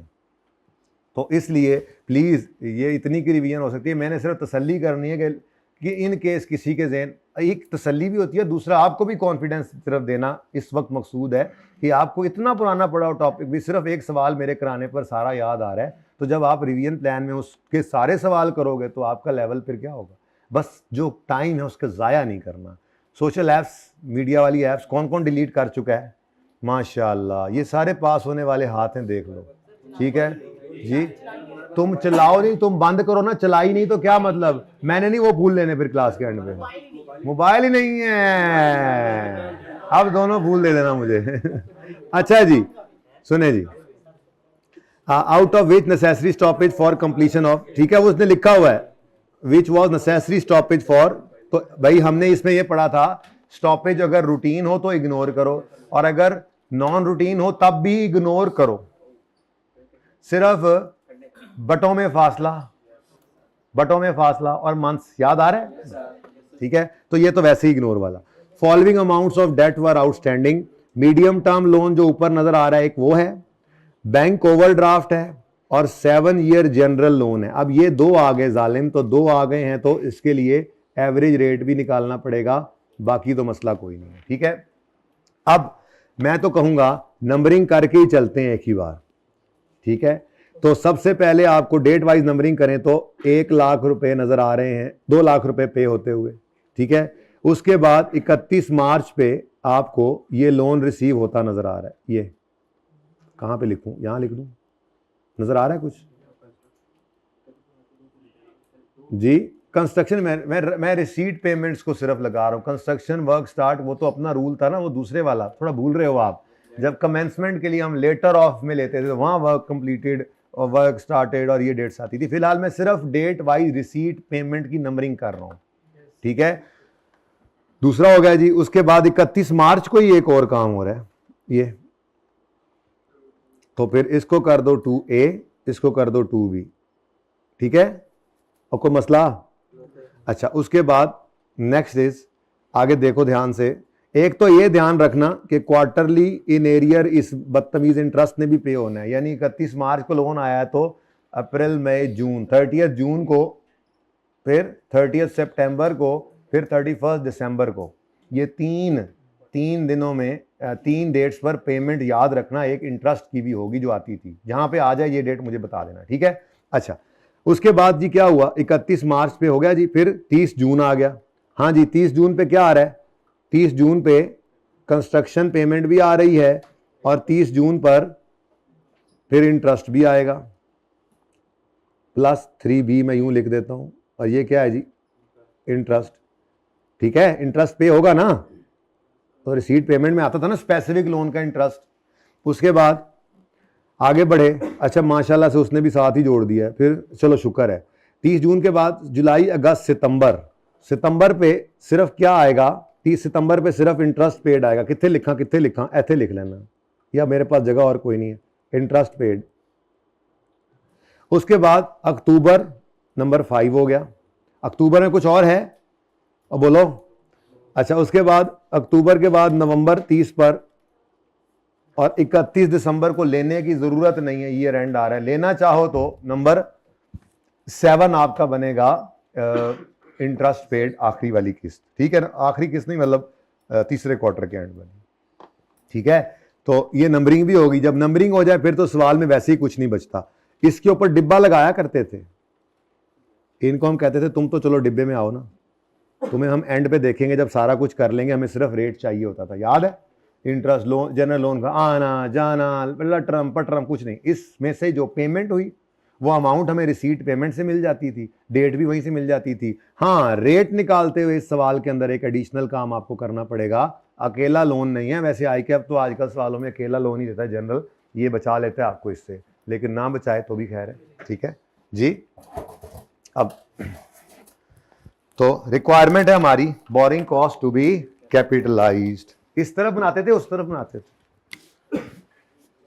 S1: तो इसलिए प्लीज़ ये इतनी की रिवीजन हो सकती है, मैंने सिर्फ तसल्ली करनी है कि इन केस किसी के जहन, एक तसल्ली भी होती है, दूसरा आपको भी कॉन्फिडेंस सिर्फ देना इस वक्त मकसूद है कि आपको इतना पुराना पड़ा हुआ टॉपिक भी सिर्फ एक सवाल मेरे कराने पर सारा याद आ रहा है। तो जब आप रिवीजन प्लान में उसके सारे सवाल करोगे तो आपका लेवल फिर क्या होगा? बस जो टाइम है उसका ज़ाया नहीं करना। सोशल ऐप्स, मीडिया वाली ऐप्स कौन कौन डिलीट कर चुका है? माशाल्लाह, ये सारे पास होने वाले हाथ हैं, देख लो, ठीक है जी। तुम चलाओ नहीं, तुम बंद करो ना, चलाई नहीं तो क्या मतलब, मैंने नहीं वो भूल लेने फिर क्लास के एंड में, मोबाइल ही नहीं है, अब दोनों भूल दे देना मुझे। अच्छा जी सुने जी, out of which necessary stoppage for completion of, ठीक है वो उसने लिखा हुआ है which was necessary stoppage for, तो भाई हमने इसमें ये पढ़ा था स्टॉपेज अगर रूटीन हो तो इग्नोर करो, और अगर नॉन रूटीन हो तब भी इग्नोर करो, सिर्फ बटों में फासला, बटों में फासला और मंथ्स याद आ रहा है, ठीक है, तो ये तो वैसे ही इग्नोर वाला। Following amounts of debt were outstanding, medium term loan जो ऊपर नजर आ रहा है एक वो है, बैंक ओवरड्राफ्ट है, और 7 ईयर जनरल लोन है। अब ये दो आ गए जालिम, तो दो आ गए हैं तो इसके लिए एवरेज रेट भी निकालना पड़ेगा, बाकी तो मसला कोई नहीं है, ठीक है। अब मैं तो कहूंगा नंबरिंग करके ही चलते हैं एक ही बार, ठीक है। तो सबसे पहले आपको डेट वाइज नंबरिंग करें तो 1 लाख रुपए नजर आ रहे हैं, 2 लाख रुपए पे होते हुए, ठीक है। उसके बाद 31 मार्च पे आपको ये लोन रिसीव होता नजर आ रहा है, ये कहां पे लिखूं, यहां लिख दूं, नजर आ रहा है कुछ जी। कंस्ट्रक्शन मैं रिसीट पेमेंट्स को सिर्फ लगा रहा हूं, कंस्ट्रक्शन वर्क स्टार्ट वो तो अपना रूल था ना, वो दूसरे वाला थोड़ा भूल रहे हो आप, जब कमेंसमेंट के लिए हम लेटर ऑफ में लेते थे तो वहां वर्क कंप्लीटेड और वर्क स्टार्टेड और ये डेट्स आती थी। फिलहाल मैं सिर्फ डेट वाइज रिसीट पेमेंट की नंबरिंग कर रहा हूं, ठीक है। दूसरा हो गया जी, उसके बाद 31 मार्च को ही एक और काम हो रहा है ये, तो फिर इसको कर दो 2A, इसको कर दो 2B, ठीक है, और कोई मसला। अच्छा उसके बाद नेक्स्ट इज, आगे देखो ध्यान से, एक तो ये ध्यान रखना कि क्वार्टरली इन एरियर इस बदतमीज इंटरेस्ट ने भी पे होना है, यानी 31 मार्च को लोन आया है तो अप्रैल मई जून, 30 जून को, फिर 30 सितंबर को, फिर 31 दिसंबर को, ये तीन दिनों में 3 डेट्स पर पेमेंट याद रखना, एक इंटरेस्ट की भी होगी जो आती थी, जहां पे आ जाए ये डेट मुझे बता देना, ठीक है। अच्छा उसके बाद जी क्या हुआ, 31 मार्च पे हो गया जी, फिर 30 जून आ गया, हाँ जी 30 जून पे क्या आ रहा है, 30 जून पे कंस्ट्रक्शन पेमेंट भी आ रही है, और 30 जून पर फिर इंटरेस्ट भी आएगा, प्लस 3B मैं यूं लिख देता हूं, और ये क्या है जी इंटरेस्ट, ठीक है, इंटरेस्ट पे होगा ना, तो रिसीट पेमेंट में आता था ना स्पेसिफिक लोन का इंटरेस्ट। उसके बाद आगे बढ़े, अच्छा माशाल्लाह से उसने भी साथ ही जोड़ दिया है, फिर चलो शुक्र है। 30 जून के बाद जुलाई अगस्त सितंबर, सितंबर पे सिर्फ क्या आएगा, 30 सितंबर पे सिर्फ इंटरेस्ट पेड आएगा, कितने लिखा ऐसे लिख लेना, या मेरे पास जगह और कोई नहीं है, इंटरेस्ट पेड। उसके बाद अक्टूबर नंबर 5 हो गया, अक्टूबर में कुछ और है और बोलो। अच्छा उसके बाद अक्टूबर के बाद नवंबर 30 पर, और 31 दिसंबर को लेने की जरूरत नहीं है, ईयर एंड आ रहा है, लेना चाहो तो नंबर 7 आपका बनेगा इंटरेस्ट पेड, आखिरी वाली किस्त, ठीक है ना, आखिरी किस्त नहीं मतलब तीसरे क्वार्टर के एंड बनी, ठीक है। तो ये नंबरिंग भी होगी, जब नंबरिंग हो जाए फिर तो सवाल में वैसे ही कुछ नहीं बचता। इसके ऊपर डिब्बा लगाया करते थे, इनको हम कहते थे तुम तो चलो डिब्बे में आओ ना, तुम्हें हम एंड पे देखेंगे जब सारा कुछ कर लेंगे, हमें सिर्फ रेट चाहिए होता था, याद है, इंटरेस्ट लोन जनरल लोन का आना जाना लटरम पटरम कुछ नहीं, इसमें से जो पेमेंट हुई वो अमाउंट हमें रिसीट पेमेंट से मिल जाती थी, डेट भी वहीं से मिल जाती थी। हाँ रेट निकालते हुए इस सवाल के अंदर एक एडिशनल काम आपको करना पड़ेगा, अकेला लोन नहीं है, वैसे ICAP तो आजकल सवालों में अकेला लोन ही देता है जनरल, ये बचा लेता है आपको इससे, लेकिन ना बचाए तो भी खैर है, ठीक है जी। अब तो रिक्वायरमेंट है हमारी borrowing cost to be capitalised, इस तरफ बनाते थे उस तरफ बनाते थे,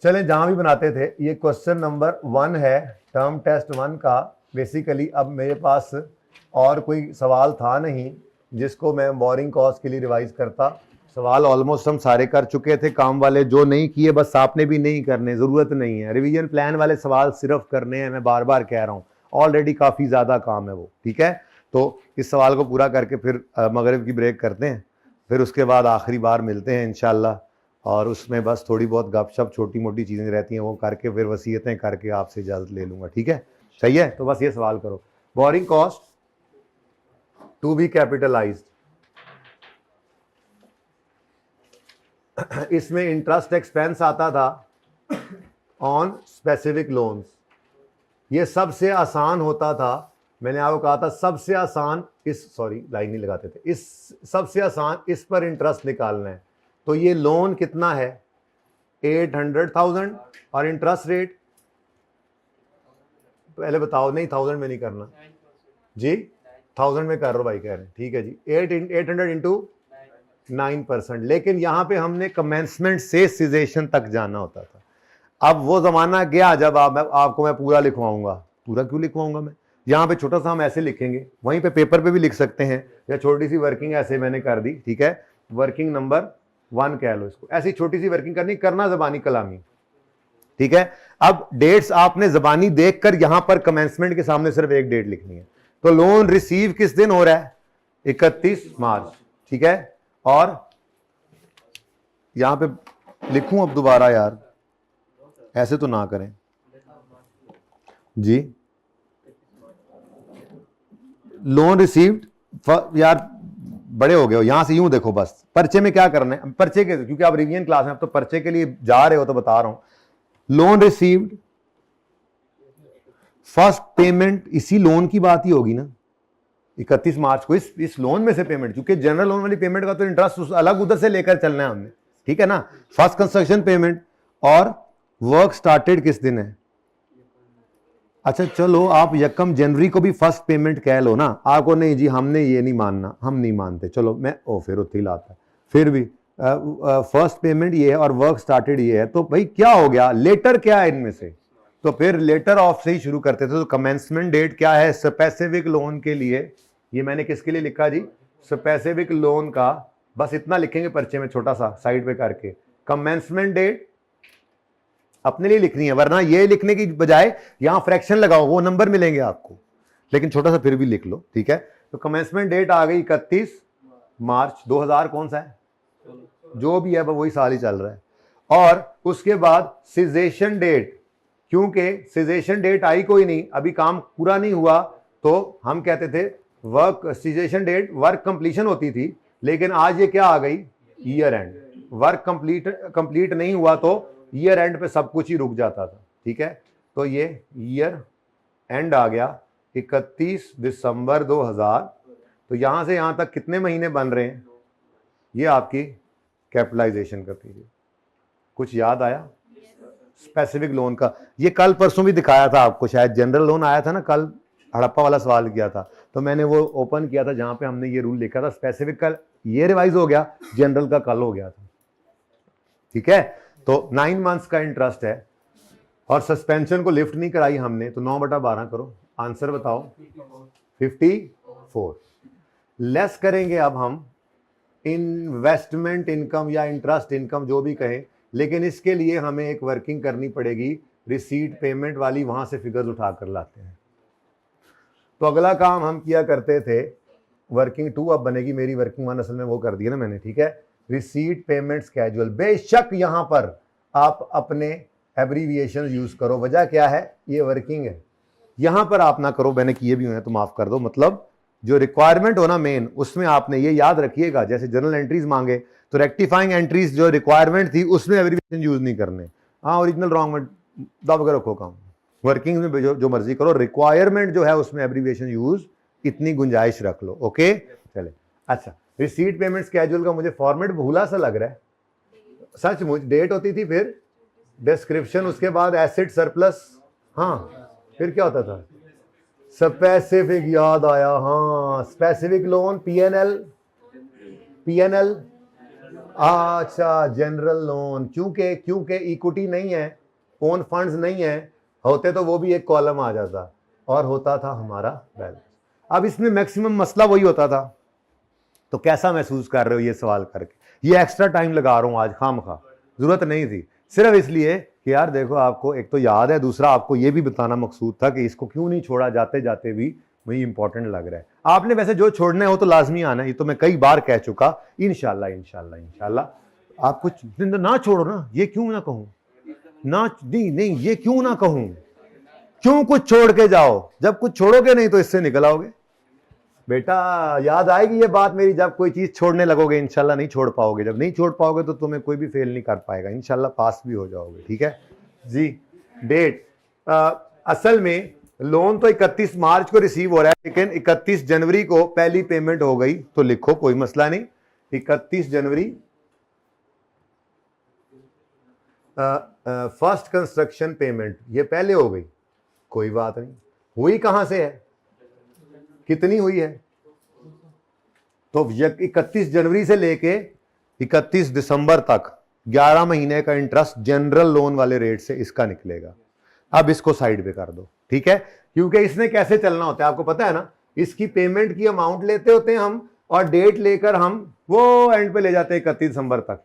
S1: चलें जहां भी बनाते थे। ये क्वेश्चन नंबर 1 है टर्म टेस्ट 1 का, बेसिकली अब मेरे पास और कोई सवाल था नहीं जिसको मैं बोरिंग कॉस्ट के लिए रिवाइज करता, सवाल ऑलमोस्ट हम सारे कर चुके थे, काम वाले जो नहीं किए बस आपने भी नहीं करने, जरूरत नहीं है, रिवीजन प्लान वाले सवाल सिर्फ करने हैं, मैं बार बार कह रहा हूँ, ऑलरेडी काफी ज्यादा काम है वो, ठीक है। तो इस सवाल को पूरा करके फिर मगरिब की ब्रेक करते हैं, फिर उसके बाद आखिरी बार मिलते हैं इंशाल्लाह, और उसमें बस थोड़ी बहुत गपशप छोटी मोटी चीज़ें रहती हैं वो करके फिर वसीयतें करके आपसे इजाज़त ले लूँगा, ठीक है, सही है। तो बस ये सवाल करो, borrowing cost to be capitalised, इसमें इंटरेस्ट एक्सपेंस आता था ऑन स्पेसिफिक लोन्स, ये सबसे आसान होता था, मैंने आपको कहा था सबसे आसान लाइन नहीं लगाते थे, इस सबसे आसान इस पर इंटरेस्ट निकालना है। तो ये लोन कितना है 800,000 और इंटरेस्ट रेट पहले बताओ, नहीं 1000 में नहीं करना जी, 1000 में कर रहा भाई कह रहे हैं, ठीक है जी, 800 इंटू 9%। लेकिन यहां पे हमने कमेंसमेंट से सिजेशन तक जाना होता था। अब वो जमाना गया जब आपको मैं पूरा लिखवाऊंगा। पूरा क्यों लिखवाऊंगा मैं, यहां पे छोटा सा हम ऐसे लिखेंगे, वहीं पे पेपर पे भी लिख सकते हैं, या छोटी सी वर्किंग ऐसे मैंने कर दी, ठीक है, वर्किंग नंबर 1 कह लो इसको, ऐसी छोटी सी वर्किंग करना जबानी कलामी, ठीक है। अब डेट्स आपने जबानी देखकर यहां पर कमेंसमेंट के सामने सिर्फ एक डेट लिखनी है। तो लोन रिसीव किस दिन हो रहा है 31 मार्च, ठीक है। और यहां पे लिखूं अब दोबारा, यार ऐसे तो ना करें जी, लोन रिसीव्ड, यार बड़े हो गए हो, यहां से यूं देखो बस, पर्चे में क्या करना है, पर्चे के, क्योंकि आप रिवीजन क्लास में, आप तो पर्चे के लिए जा रहे हो तो बता रहा हूं। लोन रिसीव्ड, फर्स्ट पेमेंट इसी लोन की बात ही होगी ना, 31 मार्च को इस लोन में से पेमेंट, क्योंकि जनरल लोन वाली पेमेंट का तो इंटरेस्ट अलग उधर से लेकर चलना है हमने, ठीक है ना। फर्स्ट कंस्ट्रक्शन पेमेंट और वर्क स्टार्टेड किस दिन है, अच्छा चलो आप 1 जनवरी को भी फर्स्ट पेमेंट कह लो ना, आपको नहीं जी हमने ये नहीं मानना, हम नहीं मानते, चलो मैं फिर उठी लाता है, फिर भी फर्स्ट पेमेंट ये है और वर्क स्टार्टेड ये है, तो भाई क्या हो गया, लेटर क्या है इनमें से, तो फिर लेटर ऑफ से ही शुरू करते थे। तो कमेंसमेंट डेट क्या है स्पेसिफिक लोन के लिए, ये मैंने किसके लिए लिखा जी, स्पेसिफिक लोन का, बस इतना लिखेंगे पर्चे में छोटा सा साइड पे करके, कमेंसमेंट डेट अपने लिए लिखनी है, वरना ये लिखने की बजाय यहां फ्रैक्शन लगाओ, वो नंबर मिलेंगे आपको, लेकिन छोटा सा फिर भी लिख लो, ठीक है। तो कमेंसमेंट डेट आ गई 31 मार्च 2000, कौन सा है, जो भी है वही साल ही चल रहा है। और उसके बाद सिजेशन डेट, क्योंकि सिजेशन डेट आई कोई नहीं, अभी काम पूरा नहीं हुआ, तो हम कहते थे work cessation date work completion होती थी, लेकिन आज ये क्या आ गई, ईयर एंड, वर्क कंप्लीट नहीं हुआ तो ईयर एंड पे सब कुछ ही रुक जाता था, ठीक है। तो ये ईयर एंड आ गया 31 दिसंबर 2000, तो यहां से यहां तक कितने महीने बन रहे हैं, ये आपकी कैपिटलाइजेशन का पीरियड। कुछ याद आया स्पेसिफिक लोन का, ये कल परसों भी दिखाया था आपको, शायद जनरल लोन आया था ना कल, हड़प्पा वाला सवाल किया था, तो मैंने वो ओपन किया था जहां पे हमने ये रूल लिखा था, स्पेसिफिक का ये रिवाइज हो गया, जनरल का कल हो गया था, ठीक है। तो 9 मंथ्स का इंटरेस्ट है, और सस्पेंशन को लिफ्ट नहीं कराई हमने, तो 9/12 करो, आंसर बताओ 54। लेस करेंगे अब हम इन्वेस्टमेंट इनकम या इंटरेस्ट इनकम जो भी कहें, लेकिन इसके लिए हमें एक वर्किंग करनी पड़ेगी, रिसीट पेमेंट वाली, वहां से फिगर्स उठा कर लाते हैं। तो अगला काम हम किया करते थे, वर्किंग 2 अब बनेगी, मेरी वर्किंग 1 असल में वो कर दिया ना मैंने, ठीक है। रिसीट पेमेंट स्केड्यूल, बेशक यहां पर आप अपने एब्रीविएशन यूज करो, वजह क्या है, ये वर्किंग है, यहां पर आप ना करो, मैंने किए भी हुए हैं तो माफ कर दो, मतलब जो रिक्वायरमेंट हो ना मेन, उसमें आपने ये याद रखिएगा, जैसे जनरल एंट्रीज मांगे तो रेक्टिफाइंग एंट्रीज जो रिक्वायरमेंट थी उसमें एब्रीविएशन यूज नहीं करने, हाँ ओरिजिनल रॉन्ग में दब कर रखो काम, वर्किंग में जो मर्जी करो, रिक्वायरमेंट जो है उसमें एब्रीविएशन यूज, इतनी गुंजाइश रख लो, ओके चले। अच्छा रिसीट पेमेंट स्केड्यूल का मुझे फॉर्मेट भूला सा लग रहा है, सच मुझ डेट होती थी, फिर डिस्क्रिप्शन, उसके बाद एसेट सरप्लस, हाँ फिर क्या होता था, स्पेसिफिक, याद आया, हाँ स्पेसिफिक लोन, पीएनएल, अच्छा जनरल लोन, क्योंकि इक्विटी नहीं है, ओन फंड्स नहीं है, होते तो वो भी एक कॉलम आ जाता और होता था हमारा बैलेंस। अब इसमें मैक्सिमम मसला वही होता था, तो कैसा महसूस कर रहे हो ये सवाल करके, ये एक्स्ट्रा टाइम लगा रहा हूं आज खामखा, जरूरत नहीं थी, सिर्फ इसलिए कि यार देखो आपको एक तो याद है, दूसरा आपको ये भी बताना मकसूद था कि इसको क्यों नहीं छोड़ा, जाते जाते भी वही इंपॉर्टेंट लग रहा है। आपने वैसे जो छोड़ना है वो तो लाजमी आना है, ये तो मैं कई बार कह चुका, इंशाल्लाह इंशाल्लाह इंशाल्लाह आप कुछ ना छोड़ो ना, ये क्यों ना कहूं ना, नहीं ये क्यों ना कहूं, क्यों कुछ छोड़ के जाओ, जब कुछ छोड़ोगे नहीं तो इससे निकल आओगे बेटा, याद आएगी ये बात मेरी, जब कोई चीज छोड़ने लगोगे इंशाल्लाह नहीं छोड़ पाओगे, जब नहीं छोड़ पाओगे तो तुम्हें कोई भी फेल नहीं कर पाएगा, इंशाल्लाह पास भी हो जाओगे, ठीक है जी। डेट असल में लोन तो 31 मार्च को रिसीव हो रहा है, लेकिन 31 जनवरी को पहली पेमेंट हो गई, तो लिखो कोई मसला नहीं, 31 जनवरी फर्स्ट कंस्ट्रक्शन पेमेंट ये पहले हो गई, कोई बात नहीं। हुई कहां से है, कितनी हुई है, तो 31 जनवरी से लेके 31 दिसंबर तक 11 महीने का इंटरेस्ट जनरल लोन वाले रेट से इसका निकलेगा। अब इसको साइड पे कर दो, ठीक है, क्योंकि इसने कैसे चलना होता है आपको पता है ना, इसकी पेमेंट की अमाउंट लेते होते हैं हम और डेट लेकर हम वो एंड पे ले जाते हैं 31 दिसंबर तक,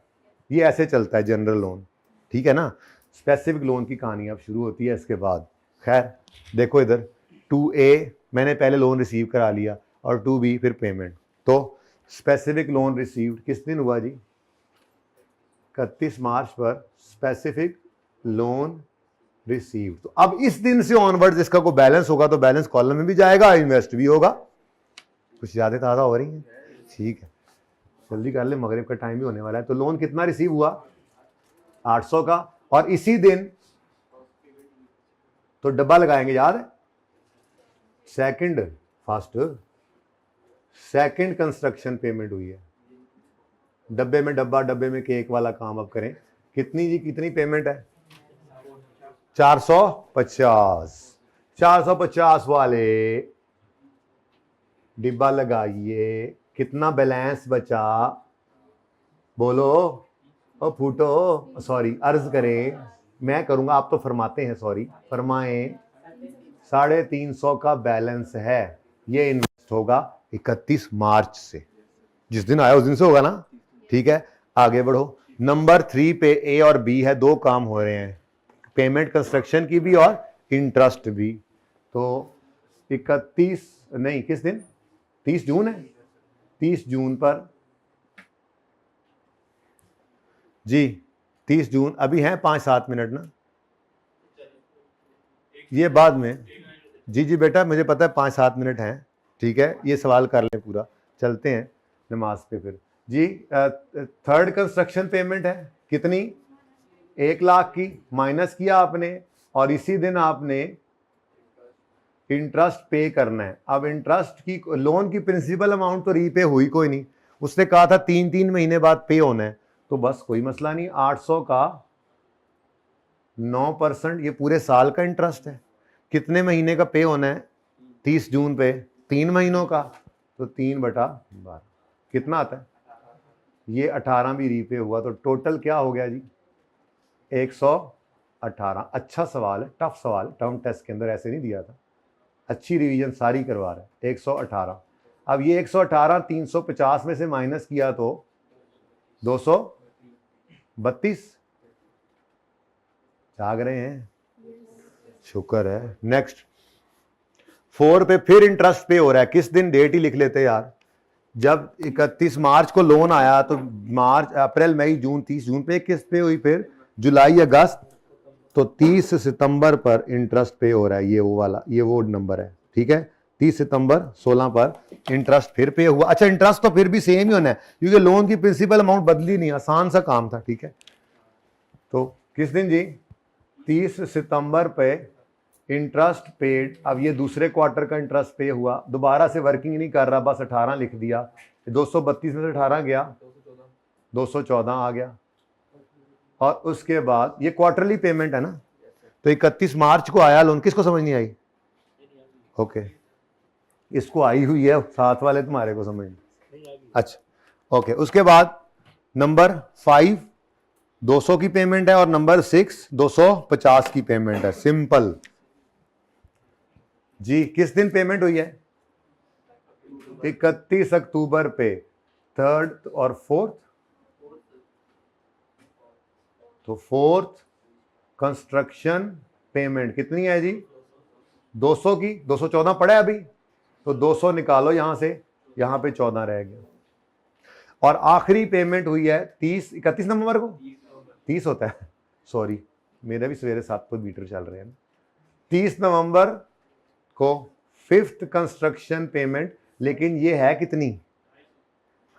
S1: ये ऐसे चलता है जनरल लोन, ठीक है ना। स्पेसिफिक लोन की कहानी अब शुरू होती है इसके बाद। खैर देखो इधर 2A मैंने पहले लोन रिसीव करा लिया और 2B फिर पेमेंट, तो स्पेसिफिक लोन रिसीव्ड किस दिन हुआ जी, 31 मार्च पर स्पेसिफिक लोन रिसीव्ड। तो अब इस दिन से ऑनवर्ड्स इसका कोई बैलेंस होगा तो बैलेंस कॉलम में भी जाएगा, इन्वेस्ट भी होगा। कुछ यादें ताज़ा हो रही हैं, ठीक है, जल्दी कर ले, मगरिब का टाइम भी होने वाला है। तो लोन कितना रिसीव हुआ, 800 का, और इसी दिन तो डब्बा लगाएंगे, याद है, सेकंड कंस्ट्रक्शन पेमेंट हुई है, डब्बे में डब्बा डब्बे में केक वाला काम अब करें। कितनी जी, कितनी पेमेंट है, 450 वाले डिब्बा लगाइए। कितना बैलेंस बचा, बोलो ओ फूटो, सॉरी अर्ज करें, मैं करूंगा, आप तो फरमाते हैं, सॉरी फरमाएं। 350 का बैलेंस है, ये इन्वेस्ट होगा 31 मार्च से, जिस दिन आया उस दिन से होगा ना, ठीक है। आगे बढ़ो, नंबर 3 पे A और B है, दो काम हो रहे हैं, पेमेंट कंस्ट्रक्शन की भी और इंटरेस्ट भी। तो 31 नहीं, किस दिन, 30 जून है, 30 जून पर जी, 30 जून अभी है 5-7 मिनट ना, ये बाद में, जी बेटा मुझे पता है 5-7 मिनट हैं, ठीक है, ये सवाल कर लें पूरा, चलते हैं नमाज पे फिर जी। थर्ड कंस्ट्रक्शन पेमेंट है कितनी, 1 लाख की, माइनस किया आपने और इसी दिन आपने इंटरेस्ट पे करना है। अब इंटरेस्ट की, लोन की प्रिंसिपल अमाउंट तो रीपे हुई कोई नहीं, उसने कहा था 3 महीने बाद पे होना है, तो बस कोई मसला नहीं, 800 का 9%, ये पूरे साल का इंटरेस्ट है। कितने महीने का पे होना है, 30 जून पे 3 महीनों का, तो 3/12 कितना आता है, ये 18 भी रीपे हुआ, तो टोटल क्या हो गया जी, 118। अच्छा सवाल है, टफ सवाल, टर्म टेस्ट के अंदर ऐसे नहीं दिया था, अच्छी रिवीजन सारी करवा रहा है, 118। अब ये 118 350 में से माइनस किया तो 232, जाग रहे हैं, शुक्र है। नेक्स्ट 4 पे फिर इंटरेस्ट पे हो रहा है, किस दिन, डेट ही लिख लेते यार, जब 31 मार्च को लोन आया तो मार्च अप्रैल मई जून 30 जून पे किस्त पे हुई, फिर जुलाई अगस्त, तो 30 सितंबर पर इंटरेस्ट पे हो रहा है, ये वो वाला, ये वो नंबर है, ठीक है, 30 सितंबर 16 पर इंटरेस्ट फिर पे हुआ। अच्छा, इंटरेस्ट तो फिर भी सेम ही होना है क्योंकि लोन की प्रिंसिपल अमाउंट बदली नहीं, आसान सा काम था, ठीक है। तो किस दिन जी, 30 सितंबर पे इंटरेस्ट पेड। अब ये दूसरे क्वार्टर का इंटरेस्ट पे हुआ, दोबारा से वर्किंग नहीं कर रहा, बस 18 लिख दिया, 232 में से 18 गया, 214 आ गया। और उसके बाद ये क्वार्टरली पेमेंट है ना, तो 31 मार्च को आया लोन, किसको समझ नहीं आई, ओके, इसको आई हुई है, साथ वाले तुम्हारे को समझ नहीं, अच्छा ओके। उसके बाद नंबर 5 200 की पेमेंट है और नंबर 6 250 की पेमेंट है, सिंपल जी। किस दिन पेमेंट हुई है, 31 अक्टूबर पे, 3rd और 4th, तो 4th कंस्ट्रक्शन पेमेंट कितनी है जी, 200 की, 214 पड़ा है अभी, तो 200 निकालो यहां से, यहां पे 14 रह गया। और आखिरी पेमेंट हुई है 31 नवंबर को, 30 होता है, सॉरी मेरा भी सवेरे 7 पर मीटर चल रहे हैं, 30 नवंबर को 5th कंस्ट्रक्शन पेमेंट, लेकिन ये है कितनी,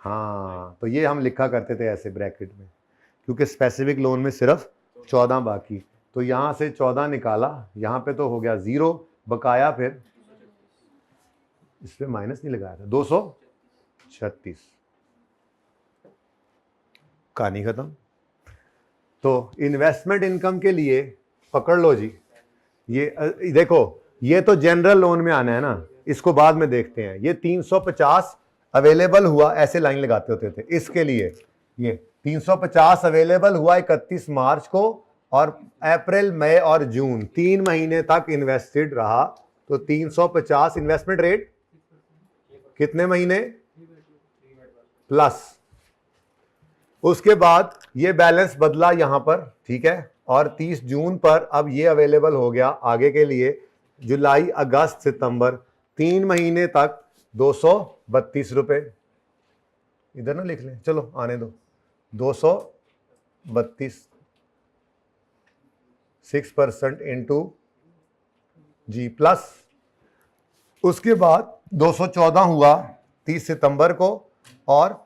S1: हाँ, तो ये हम लिखा करते थे ऐसे ब्रैकेट में, क्योंकि स्पेसिफिक लोन में सिर्फ 14 बाकी, तो यहाँ से 14 निकाला, यहाँ पे तो हो गया 0, बकाया फिर इस पे माइनस नहीं लगाया था, 236, कहानी खत्म। तो इन्वेस्टमेंट इनकम के लिए पकड़ लो जी, ये देखो, ये तो जनरल लोन में आना है ना, इसको बाद में देखते हैं। ये 350 अवेलेबल हुआ, ऐसे लाइन लगाते होते थे इसके लिए। ये 350 अवेलेबल हुआ 31 मार्च को, और अप्रैल, मई और जून 3 महीने तक इन्वेस्टेड रहा। तो 350 इन्वेस्टमेंट रेट कितने महीने प्लस। उसके बाद ये बैलेंस बदला यहां पर, ठीक है, और 30 जून पर अब ये अवेलेबल हो गया आगे के लिए, जुलाई, अगस्त, सितंबर, 3 महीने तक 232 रुपए। इधर ना लिख लें, चलो आने दो, 232, 6% इंटू जी प्लस। उसके बाद 214 हुआ 30 सितंबर को, और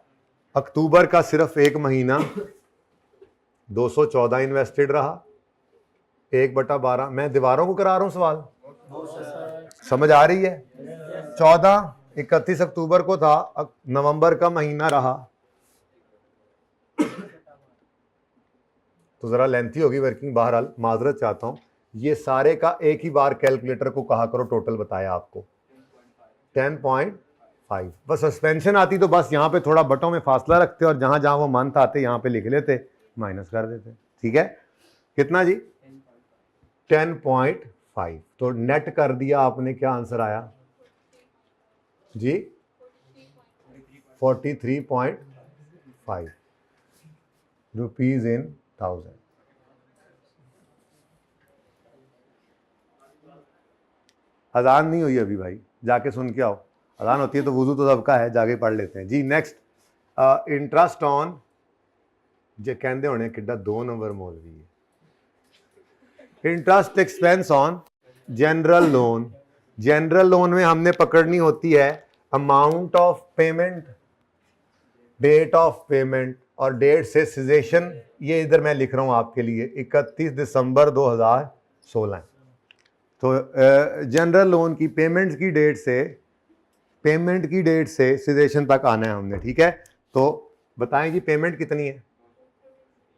S1: अक्टूबर का सिर्फ 1 महीना 214 इन्वेस्टेड रहा, 1/12। मैं दीवारों को करा रहा हूं सवाल, समझ आ रही है? 14 31 अक्टूबर को था, नवंबर का महीना रहा, तो जरा लेंथी होगी वर्किंग, बहरहाल माजरत चाहता हूं। ये सारे का एक ही बार कैलकुलेटर को कहा करो, टोटल बताया आपको 10.5। बस सस्पेंशन आती तो बस यहाँ पे थोड़ा बटों में फासला रखते और जहां जहां वो मंथ आते यहाँ पे लिख लेते, माइनस कर देते। ठीक है, कितना जी? 10.5। तो नेट कर दिया आपने, क्या आंसर आया जी? 43.5 रुपीज इन 1000। अजान नहीं हुई अभी भाई, जाके सुन के आओ। अजान होती है तो वुजू तो सबका है, जाके पढ़ लेते हैं जी। नेक्स्ट, इंटरेस्ट ऑन, जे कहते होने किड्डा 2 नंबर मौलवी है। Interest expense on general loan. General loan में हमने पकड़नी होती है amount of payment, date of payment, और डेट से सिजेशन। ये इधर मैं लिख रहा हूं आपके लिए, 31 दिसंबर 2016। तो जनरल लोन की पेमेंट की डेट से सिजेशन तक आना है हमने। ठीक है, तो बताएं जी पेमेंट कितनी है?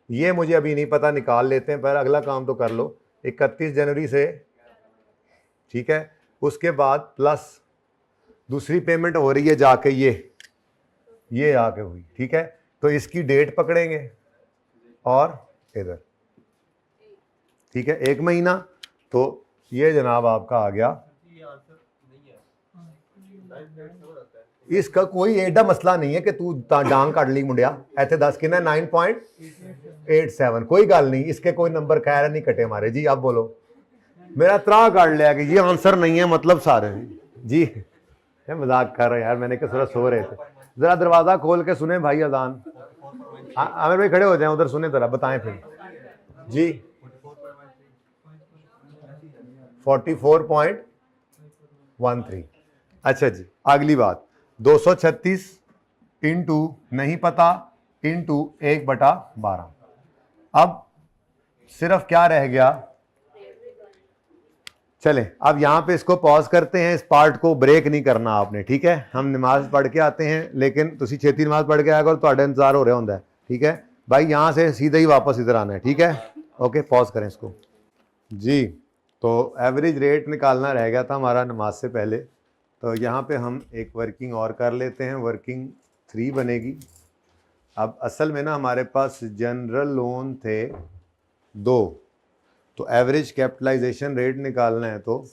S1: ये मुझे अभी नहीं पता, निकाल लेते हैं, पर अगला काम तो कर लो। 31 जनवरी से, ठीक है, उसके बाद प्लस दूसरी पेमेंट हो रही है जाके ये आके हुई। ठीक है, तो इसकी डेट पकड़ेंगे और इधर, ठीक है, 1 महीना। तो ये जनाब आपका आ गया। इसका कोई एडा मसला नहीं है कि तू डांग काट ली मुंडिया, ऐसे 10 कितना 9.87, कोई गल नहीं, इसके कोई नंबर खैर नहीं कटे हमारे जी। आप बोलो, मेरा त्रा काट लिया कि ये आंसर नहीं है, मतलब सारे जी। मजाक कर रहे यार, मैंने कहा थोड़ा सो रहे थे। जरा दरवाजा खोल के सुने भाई अजान। आमिर भाई खड़े हो जाए उधर, सुने जरा, बताएं फिर जी। 44.13। अच्छा जी, अगली बात, 236 इंटू नहीं पता इंटू 1/12। अब सिर्फ क्या रह गया? चले अब यहां पे इसको पॉज करते हैं, इस पार्ट को ब्रेक नहीं करना आपने। ठीक है, हम नमाज पढ़ के आते हैं, लेकिन तुसी छेती नमाज पढ़ के आया करो, तो इंतजार हो रहा होंगे। ठीक है भाई, यहां से सीधे ही वापस इधर आना है। ठीक है, ओके, पॉज करें इसको जी। तो एवरेज रेट निकालना रह गया था हमारा नमाज से पहले, तो यहाँ पे हम एक वर्किंग और कर लेते हैं, वर्किंग 3 बनेगी। अब असल में ना हमारे पास जनरल लोन थे 2, तो एवरेज कैपिटलाइजेशन रेट निकालना है, तो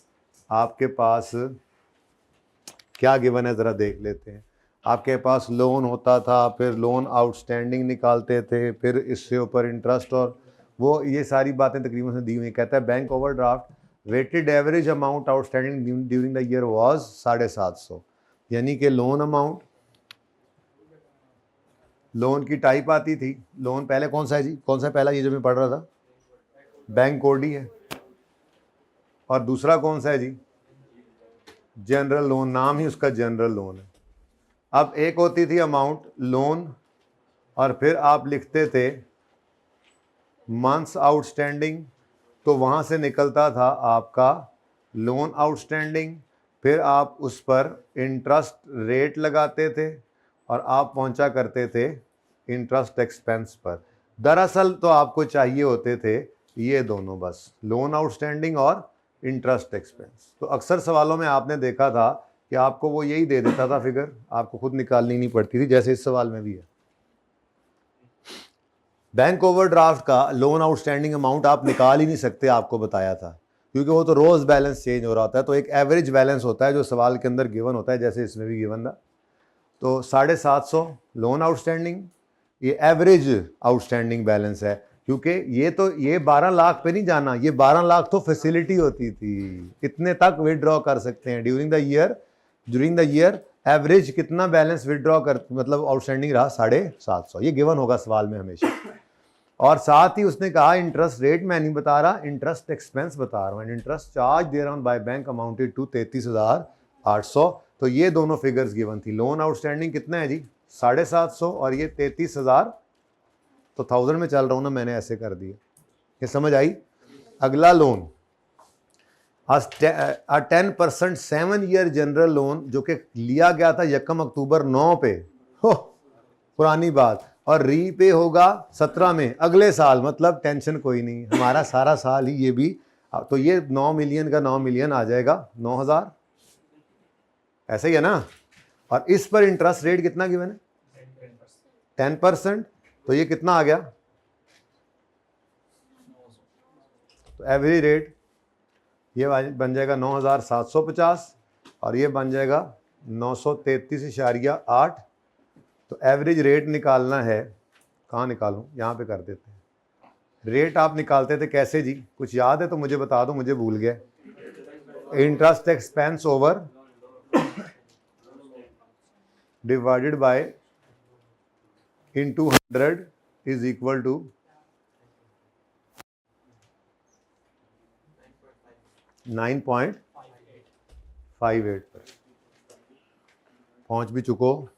S1: आपके पास क्या गिवन है ज़रा देख लेते हैं। आपके पास लोन होता था, फिर लोन आउटस्टैंडिंग निकालते थे, फिर इससे ऊपर इंटरेस्ट, और वो ये सारी बातें तकरीबन से दी हुई। कहता है bank overdraft weighted average amount outstanding during the year was 750, यानी कि लोन अमाउंट, लोन की टाइप आती थी। लोन पहले कौन सा है जी, कौन सा पहला, ये जो मैं पढ़ रहा था, बैंक कोडी है, और दूसरा कौन सा है जी, जनरल लोन, नाम ही उसका जनरल लोन है। अब एक होती थी अमाउंट लोन, और फिर आप लिखते थे मंथ्स आउटस्टैंडिंग, तो वहाँ से निकलता था आपका लोन आउटस्टैंडिंग, फिर आप उस पर इंटरेस्ट रेट लगाते थे और आप पहुंचा करते थे इंटरेस्ट एक्सपेंस पर। दरअसल तो आपको चाहिए होते थे ये दोनों बस, लोन आउटस्टैंडिंग और इंटरेस्ट एक्सपेंस। तो अक्सर सवालों में आपने देखा था कि आपको वो यही दे देता था फिगर, आपको खुद निकालनी नहीं पड़ती थी, जैसे इस सवाल में भी है। बैंक ओवरड्राफ्ट का लोन आउटस्टैंडिंग अमाउंट आप निकाल ही नहीं सकते, आपको बताया था, क्योंकि वो तो रोज बैलेंस चेंज हो रहा होता है। तो एक एवरेज बैलेंस होता है जो सवाल के अंदर गिवन होता है, जैसे इसमें भी गिवन था। तो 750 लोन आउटस्टैंडिंग, ये एवरेज आउटस्टैंडिंग बैलेंस है, क्योंकि ये 12 लाख पे नहीं जाना, ये 12 लाख तो फैसिलिटी होती थी, इतने तक विदड्रॉ कर सकते हैं ड्यूरिंग द ईयर। एवरेज कितना बैलेंस विदड्रॉ कर, मतलब आउटस्टैंडिंग रहा 750, ये गिवन होगा सवाल में हमेशा। और साथ ही उसने कहा इंटरेस्ट रेट मैं नहीं बता रहा, इंटरेस्ट एक्सपेंस बता रहा हूँ, इंटरेस्ट चार्ज दे रहा हूँ बाय बैंक अमाउंटेड टू 33,800। तो ये दोनों फिगर्स गिवन थी। लोन आउटस्टैंडिंग कितना है जी 750 और ये 33,000, तो 1000 में चल रहा हूँ ना, मैंने ऐसे कर दिया, ये समझ आई। अगला लोन 10% 7 ईयर जनरल लोन, जो कि लिया गया था 1 अक्टूबर 9 पे, हो पुरानी बात, और रीपे होगा 17 में अगले साल, मतलब टेंशन कोई नहीं, हमारा सारा साल ही ये भी। तो ये 9 मिलियन का 9 मिलियन आ जाएगा 9,000, ऐसे ही है ना। और इस पर इंटरेस्ट रेट कितना गिवन है 10%, तो ये कितना आ गया, तो एवरेज रेट ये बन जाएगा 9,750 और ये बन जाएगा 933.8। तो एवरेज रेट निकालना है, कहाँ निकालूं, यहाँ पे कर देते हैं। रेट आप निकालते थे कैसे जी, कुछ याद है तो मुझे बता दो, मुझे भूल गया। Interest expense over divided by into 100 is equal to 9.58 पर पहुंच भी चुको।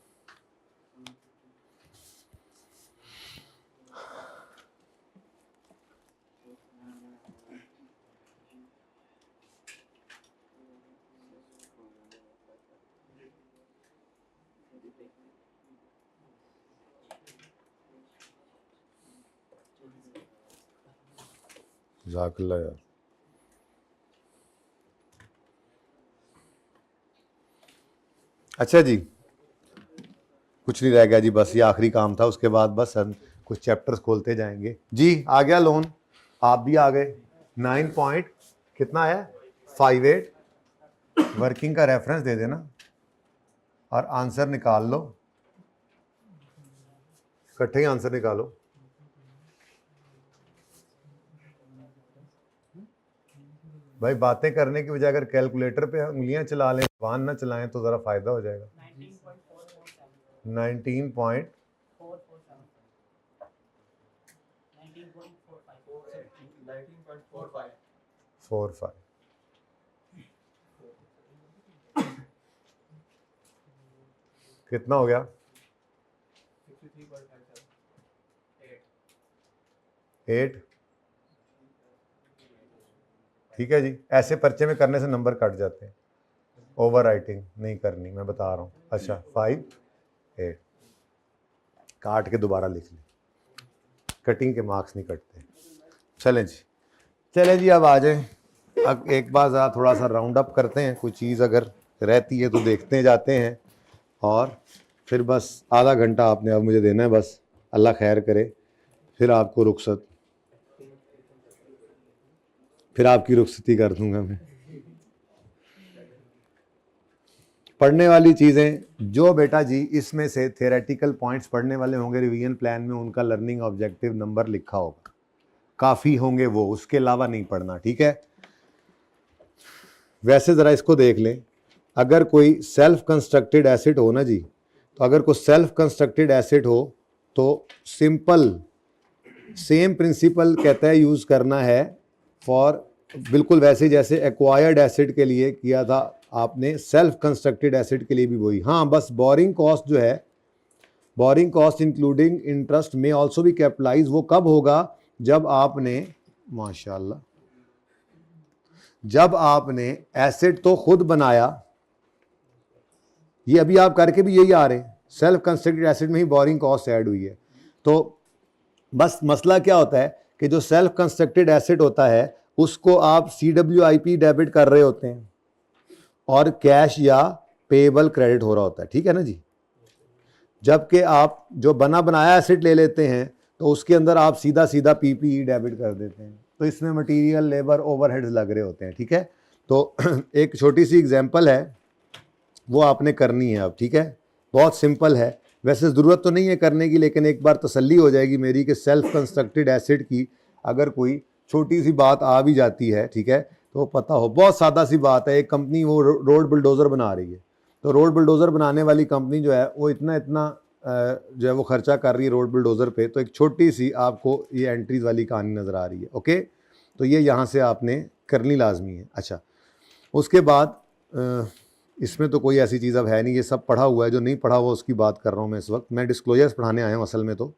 S1: जाकल्ला यार, अच्छा जी, कुछ नहीं रह गया जी, बस ये आखिरी काम था, उसके बाद बस हम कुछ चैप्टर्स खोलते जाएंगे जी। आ गया लोन, आप भी आ गए। 9 पॉइंट कितना है 58, वर्किंग का रेफरेंस दे देना और आंसर निकाल लो, इकट्ठे ही आंसर निकालो। भाई बातें करने की बजाय अगर कैलकुलेटर पे उंगलियां चला लें, जबान ना चलाएं, तो ज़रा फ़ायदा हो जाएगा। 19.45 कितना हो गया 8। ठीक है जी, ऐसे पर्चे में करने से नंबर कट जाते हैं, ओवर राइटिंग नहीं करनी, मैं बता रहा हूँ। अच्छा 5 8 काट के दोबारा लिख लें, कटिंग के मार्क्स नहीं कटते। चलें जी अब आ जाएं। अब एक बार ज़रा थोड़ा सा राउंड अप करते हैं, कोई चीज़ अगर रहती है तो देखते जाते हैं, और फिर बस आधा घंटा आपने अब मुझे देना है, बस अल्लाह खैर करे, फिर आपको रुखसत, फिर आपकी रुखसती कर दूंगा मैं। पढ़ने वाली चीज़ें जो बेटा जी इसमें से थ्योरेटिकल पॉइंट्स पढ़ने वाले होंगे रिवीजन प्लान में, उनका लर्निंग ऑब्जेक्टिव नंबर लिखा होगा, काफ़ी होंगे वो, उसके अलावा नहीं पढ़ना, ठीक है। वैसे ज़रा इसको देख लें, अगर कोई सेल्फ कंस्ट्रक्टेड एसेट हो ना जी, तो अगर कोई सेल्फ कंस्ट्रक्टेड एसेट हो तो सिंपल सेम प्रिंसिपल कहता है यूज़ करना है फॉर, बिल्कुल वैसे जैसे एक्वायर्ड एसेट के लिए किया था आपने, सेल्फ कंस्ट्रक्टेड एसेट के लिए भी वही। हाँ बस बोरिंग कॉस्ट जो है, बोरिंग कॉस्ट इंक्लूडिंग इंटरेस्ट में ऑल्सो भी कैपिटलाइज, वो कब होगा जब आपने, माशाल्लाह जब आपने एसेट तो खुद बनाया, ये अभी आप करके भी यही आ रहे हैं, सेल्फ कंस्ट्रक्टेड एसेट में ही बोरिंग कॉस्ट ऐड हुई है। तो बस मसला क्या होता है कि जो सेल्फ कंस्ट्रक्टेड एसेट होता है उसको आप CWIP डेबिट कर रहे होते हैं और कैश या पेएबल क्रेडिट हो रहा होता है, ठीक है ना जी। जबकि आप जो बना बनाया एसेट ले लेते हैं तो उसके अंदर आप सीधा सीधा PPE डेबिट कर देते हैं, तो इसमें मटेरियल, लेबर, ओवरहेड्स लग रहे होते हैं, ठीक है। तो एक छोटी सी एग्जांपल है वो आपने करनी है अब, ठीक है। बहुत सिंपल है, वैसे ज़रूरत तो नहीं है करने की, लेकिन एक बार तसल्ली हो जाएगी मेरी कि सेल्फ कंस्ट्रक्टेड एसेट की अगर कोई छोटी सी बात आ भी जाती है, ठीक है, तो पता हो। बहुत सादा सी बात है, एक कंपनी वो रोड बुलडोज़र बना रही है, तो रोड बुलडोज़र बनाने वाली कंपनी जो है वो इतना जो है वो खर्चा कर रही है रोड बुलडोज़र पे, तो एक छोटी सी आपको ये एंट्रीज वाली कहानी नज़र आ रही है, ओके। तो ये यहाँ से आपने करनी लाजमी है। अच्छा, उसके बाद इसमें तो कोई ऐसी चीज़ अब है नहीं, ये सब पढ़ा हुआ है, जो नहीं पढ़ा हुआ उसकी बात कर रहा हूँ मैं इस वक्त। मैं डिस्क्लोजर्स पढ़ाने आया हूँ असल में। तो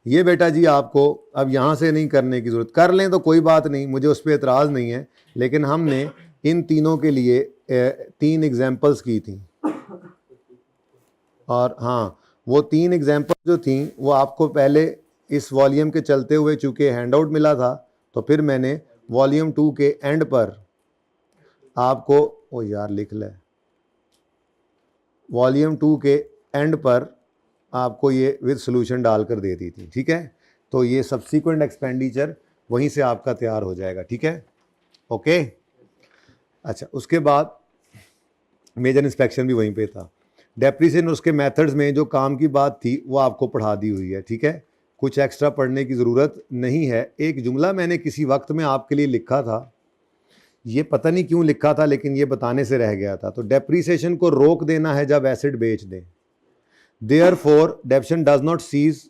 S1: ये बेटा जी आपको अब यहाँ से नहीं करने की ज़रूरत, कर लें तो कोई बात नहीं, मुझे उस पर एतराज़ नहीं है, लेकिन हमने इन तीनों के लिए 3 एग्जाम्पल्स की थी, और हाँ, वो 3 एग्जाम्पल जो थी वो आपको पहले इस वॉल्यूम के चलते हुए चूँकि हैंडआउट मिला था, तो फिर मैंने वॉल्यूम 2 के एंड पर आपको, ओ यार लिख ले, वॉल्यूम 2 के एंड पर आपको ये विद सॉल्यूशन डालकर दे दी थी, ठीक है। तो ये सब्सीक्वेंट एक्सपेंडिचर वहीं से आपका तैयार हो जाएगा, ठीक है, ओके। अच्छा, उसके बाद मेजर इंस्पेक्शन भी वहीं पे था। डेप्रिसिएशन उसके मेथड्स में जो काम की बात थी वो आपको पढ़ा दी हुई है, ठीक है, कुछ एक्स्ट्रा पढ़ने की ज़रूरत नहीं है। एक जुमला मैंने किसी वक्त में आपके लिए लिखा था, ये पता नहीं क्यों लिखा था, लेकिन ये बताने से रह गया था। तो डेप्रिसिएशन को रोक देना है जब एसेट बेच दें, therefore depreciation does not cease,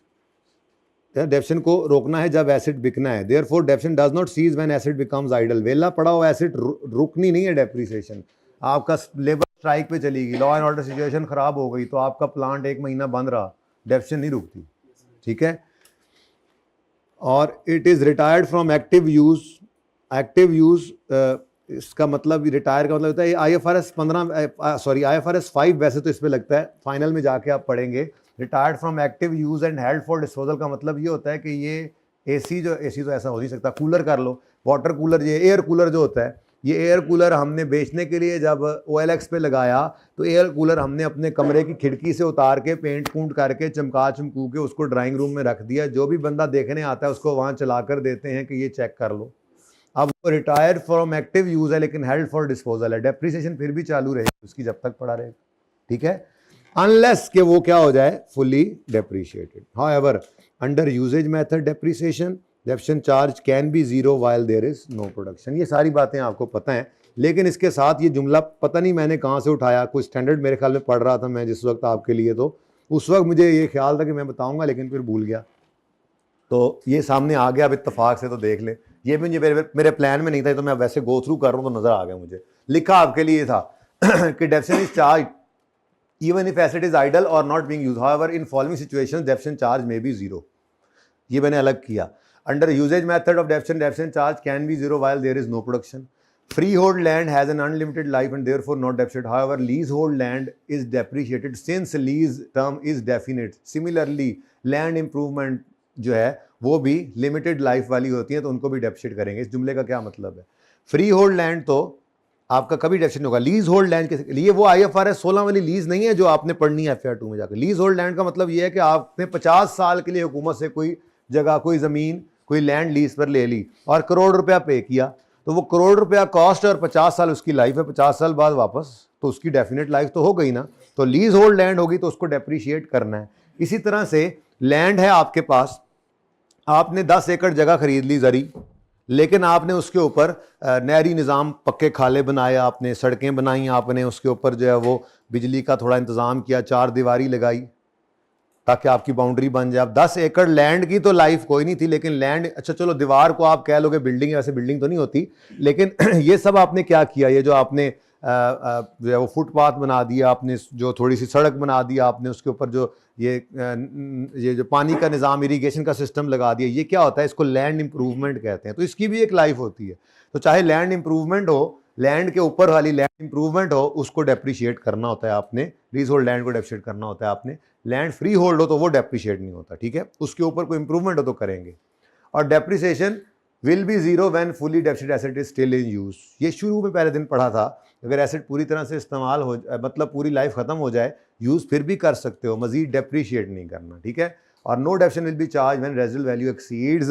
S1: depreciation को रोकना है जब एसेट बिकना है, therefore depreciation does not cease when asset becomes idle. वेला पड़ा हुआ एसेट रुकनी नहीं है डेप्रिसिएशन। आपका लेबर स्ट्राइक पे चली गई, लॉ एंड ऑर्डर सिचुएशन खराब हो गई, तो आपका प्लांट 1 महीना बंद रहा, डेप्रिसिएशन नहीं रुकती, ठीक है। और it is retired from active use, active use इसका मतलब, रिटायर का मतलब होता है IFRS 5 वैसे तो इस पर लगता है, फाइनल में जाके आप पढ़ेंगे। Retired from active use and held for disposal का मतलब ये होता है कि ये एसी तो ऐसा हो नहीं सकता, कूलर कर लो, वाटर कूलर, ये एयर कूलर जो होता है, ये एयर कूलर हमने बेचने के लिए जब OLX पे लगाया, तो एयर कूलर हमने अपने कमरे की खिड़की से उतार के पेंट पूंट करके चमका चमकू के उसको ड्राइंग रूम में रख दिया, जो भी बंदा देखने आता है उसको वहाँ चला कर देते हैं कि ये चेक कर लो। अब वो रिटायर फ्रॉम एक्टिव यूज़ है लेकिन हेल्ड फॉर डिस्पोजल है, डेप्रिसिएशन फिर भी चालू रहेगी उसकी जब तक पड़ा रहेगा, ठीक है, अनलेस के वो क्या हो जाए, fully depreciated. However under usage method depreciation charge can be zero while there is no production. ये सारी बातें आपको पता हैं, लेकिन इसके साथ ये जुमला पता नहीं मैंने कहाँ से उठाया, कुछ स्टैंडर्ड मेरे ख्याल में पढ़ रहा था मैं जिस वक्त आपके लिए, तो उस वक्त मुझे ये ख्याल था कि मैं बताऊंगा लेकिन फिर भूल गया, तो ये सामने आ गया अब इत्तफाक से, तो देख ले। ये भी मेरे प्लान में नहीं था, तो मैं वैसे गो थ्रू कर रहा हूँ तो नजर आ गया मुझे। लिखा आपके लिए था कि depreciation is charge even if asset is idle और not being used, however in following situations depreciation charge may be zero. ये मैंने अलग किया। Under usage method of depreciation charge can be zero while there is no production. Freehold land has an unlimited life and therefore not depreciated. However, leasehold land is depreciated since lease term is definite. Similarly, land improvement जो है वो भी limited life वाली होती है, तो उनको भी डेप्रिशिएट करेंगे। इस जुमले का क्या मतलब है? फ्री होल्ड लैंड तो आपका कभी डेप्रिशिएट नहीं होगा। लीज होल्ड लैंड के लिए वो IFRS 16 वाली लीज नहीं है जो आपने पढ़नी है FR 2 में जाकर। लीज होल्ड लैंड का मतलब ये है कि आपने 50 साल के लिए हुकूमत से कोई जगह, कोई ज़मीन, कोई लैंड लीज पर ले ली और करोड़ रुपया पे किया, तो वो करोड़ रुपया कॉस्ट और 50 साल उसकी लाइफ है, 50 साल बाद वापस, तो उसकी डेफिनेट लाइफ तो हो गई ना। तो लीज होल्ड लैंड होगी तो उसको डेप्रिशिएट करना है। इसी तरह से लैंड है आपके पास, आपने 10 एकड़ जगह खरीद ली जरी, लेकिन आपने उसके ऊपर नहरी निज़ाम, पक्के खाले बनाए, आपने सड़कें बनाई, आपने उसके ऊपर जो है वो बिजली का थोड़ा इंतज़ाम किया, 4 दीवारी लगाई ताकि आपकी बाउंड्री बन जाए। अब 10 एकड़ लैंड की तो लाइफ कोई नहीं थी, लेकिन लैंड, अच्छा चलो दीवार को आप कह लोगे बिल्डिंग है, वैसे बिल्डिंग तो नहीं होती, लेकिन ये सब आपने क्या किया, ये जो आपने जो है वो फुटपाथ बना दिया, आपने जो थोड़ी सी सड़क बना दिया, आपने उसके ऊपर जो ये जो पानी का निज़ाम, इरीगेशन का सिस्टम लगा दिया, ये क्या होता है, इसको लैंड इंप्रूवमेंट कहते हैं। तो इसकी भी एक लाइफ होती है। तो चाहे लैंड इंप्रूवमेंट हो, लैंड के ऊपर वाली लैंड इंप्रूवमेंट हो, उसको डेप्रिशिएट करना होता है आपने, लीज होल्ड लैंड को डेप्रिशिएट करना होता है आपने। लैंड फ्री होल्ड हो तो वो डेप्रिशिएट नहीं होता, ठीक है, उसके ऊपर कोई इंप्रूवमेंट हो तो करेंगे। और depreciation will B zero when fully depreciated asset is still in use. ये शुरू में पहले दिन पढ़ा था, अगर एसेट पूरी तरह से इस्तेमाल हो, मतलब पूरी लाइफ खत्म हो जाए, यूज फिर भी कर सकते हो, मजीद डेप्रिशिएट नहीं करना, ठीक है। और no depreciation will be charge when residual value exceeds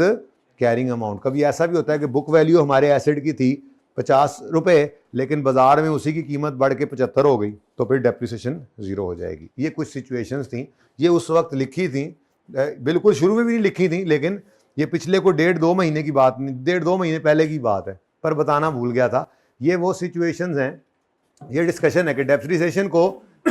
S1: carrying amount. कभी ऐसा भी होता है कि बुक वैल्यू हमारे एसेट की थी 50 रुपये, लेकिन बाजार में उसी की कीमत बढ़ के 75 हो गई, तो फिर डेप्रिसिएशन जीरो हो जाएगी। ये कुछ सिचुएशंस थी, ये उस वक्त लिखी थी, बिल्कुल शुरू में भी नहीं लिखी थी, लेकिन ये पिछले को 1.5-2 महीने की बात नहीं, 1.5-2 महीने पहले की बात है, पर बताना भूल गया था। ये वो सिचुएशंस हैं, ये डिस्कशन है कि डेप्रिसिएशन को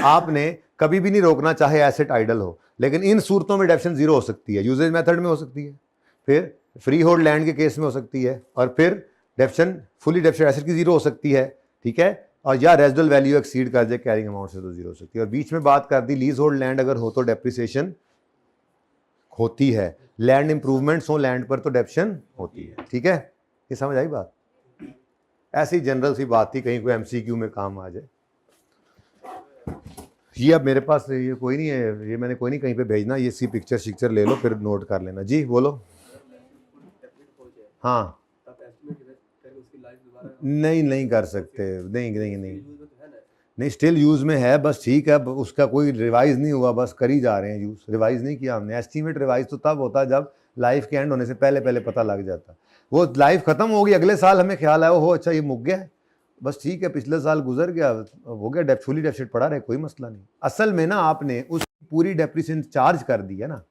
S1: आपने कभी भी नहीं रोकना, चाहे एसेट आइडल हो, लेकिन इन सूरतों में डेप्रिसिएशन जीरो हो सकती है। यूजेज मेथड में हो सकती है, फिर फ्री होल्ड लैंड के केस में हो सकती है, और फिर डेप्रिसिएशन फुली डेप्रिसिएटेड एसेट की जीरो हो सकती है, ठीक है, और या रेजिडुअल वैल्यू एक्सीड कर जाए कैरिंग अमाउंट से तो जीरो हो सकती है। और बीच में बात कर दी लीज होल्ड लैंड अगर हो तो डेप्रिसिएशन होती है, लैंड इंप्रूवमेंट्स हो लैंड पर तो डेप्रिसिएशन होती है, ठीक है। ये समझ आई बात? ऐसी जनरल सी बात थी, कहीं कोई एमसीक्यू में काम आ जाए। ये अब मेरे पास ये कोई नहीं है, ये मैंने कोई नहीं कहीं पे भेजना, ये सी पिक्चर ले लो, फिर नोट कर लेना। जी बोलो। हाँ नहीं कर सकते, नहीं स्टिल यूज़ में है, बस ठीक है, उसका कोई रिवाइज नहीं हुआ, बस कर ही जा रहे हैं यूज़, रिवाइज नहीं किया हमने। एस्टीमेट रिवाइज तो तब होता जब लाइफ के एंड होने से पहले पता लग जाता। वो लाइफ खत्म होगी, अगले साल हमें ख्याल आया हो अच्छा ये मुक गया है, बस ठीक है, पिछले साल गुजर गया, हो गया, फुली डेप्रिसिएट पड़ा रहे, कोई मसला नहीं। असल में ना आपने उस पूरी डेप्रिसिएशन चार्ज कर दी है ना,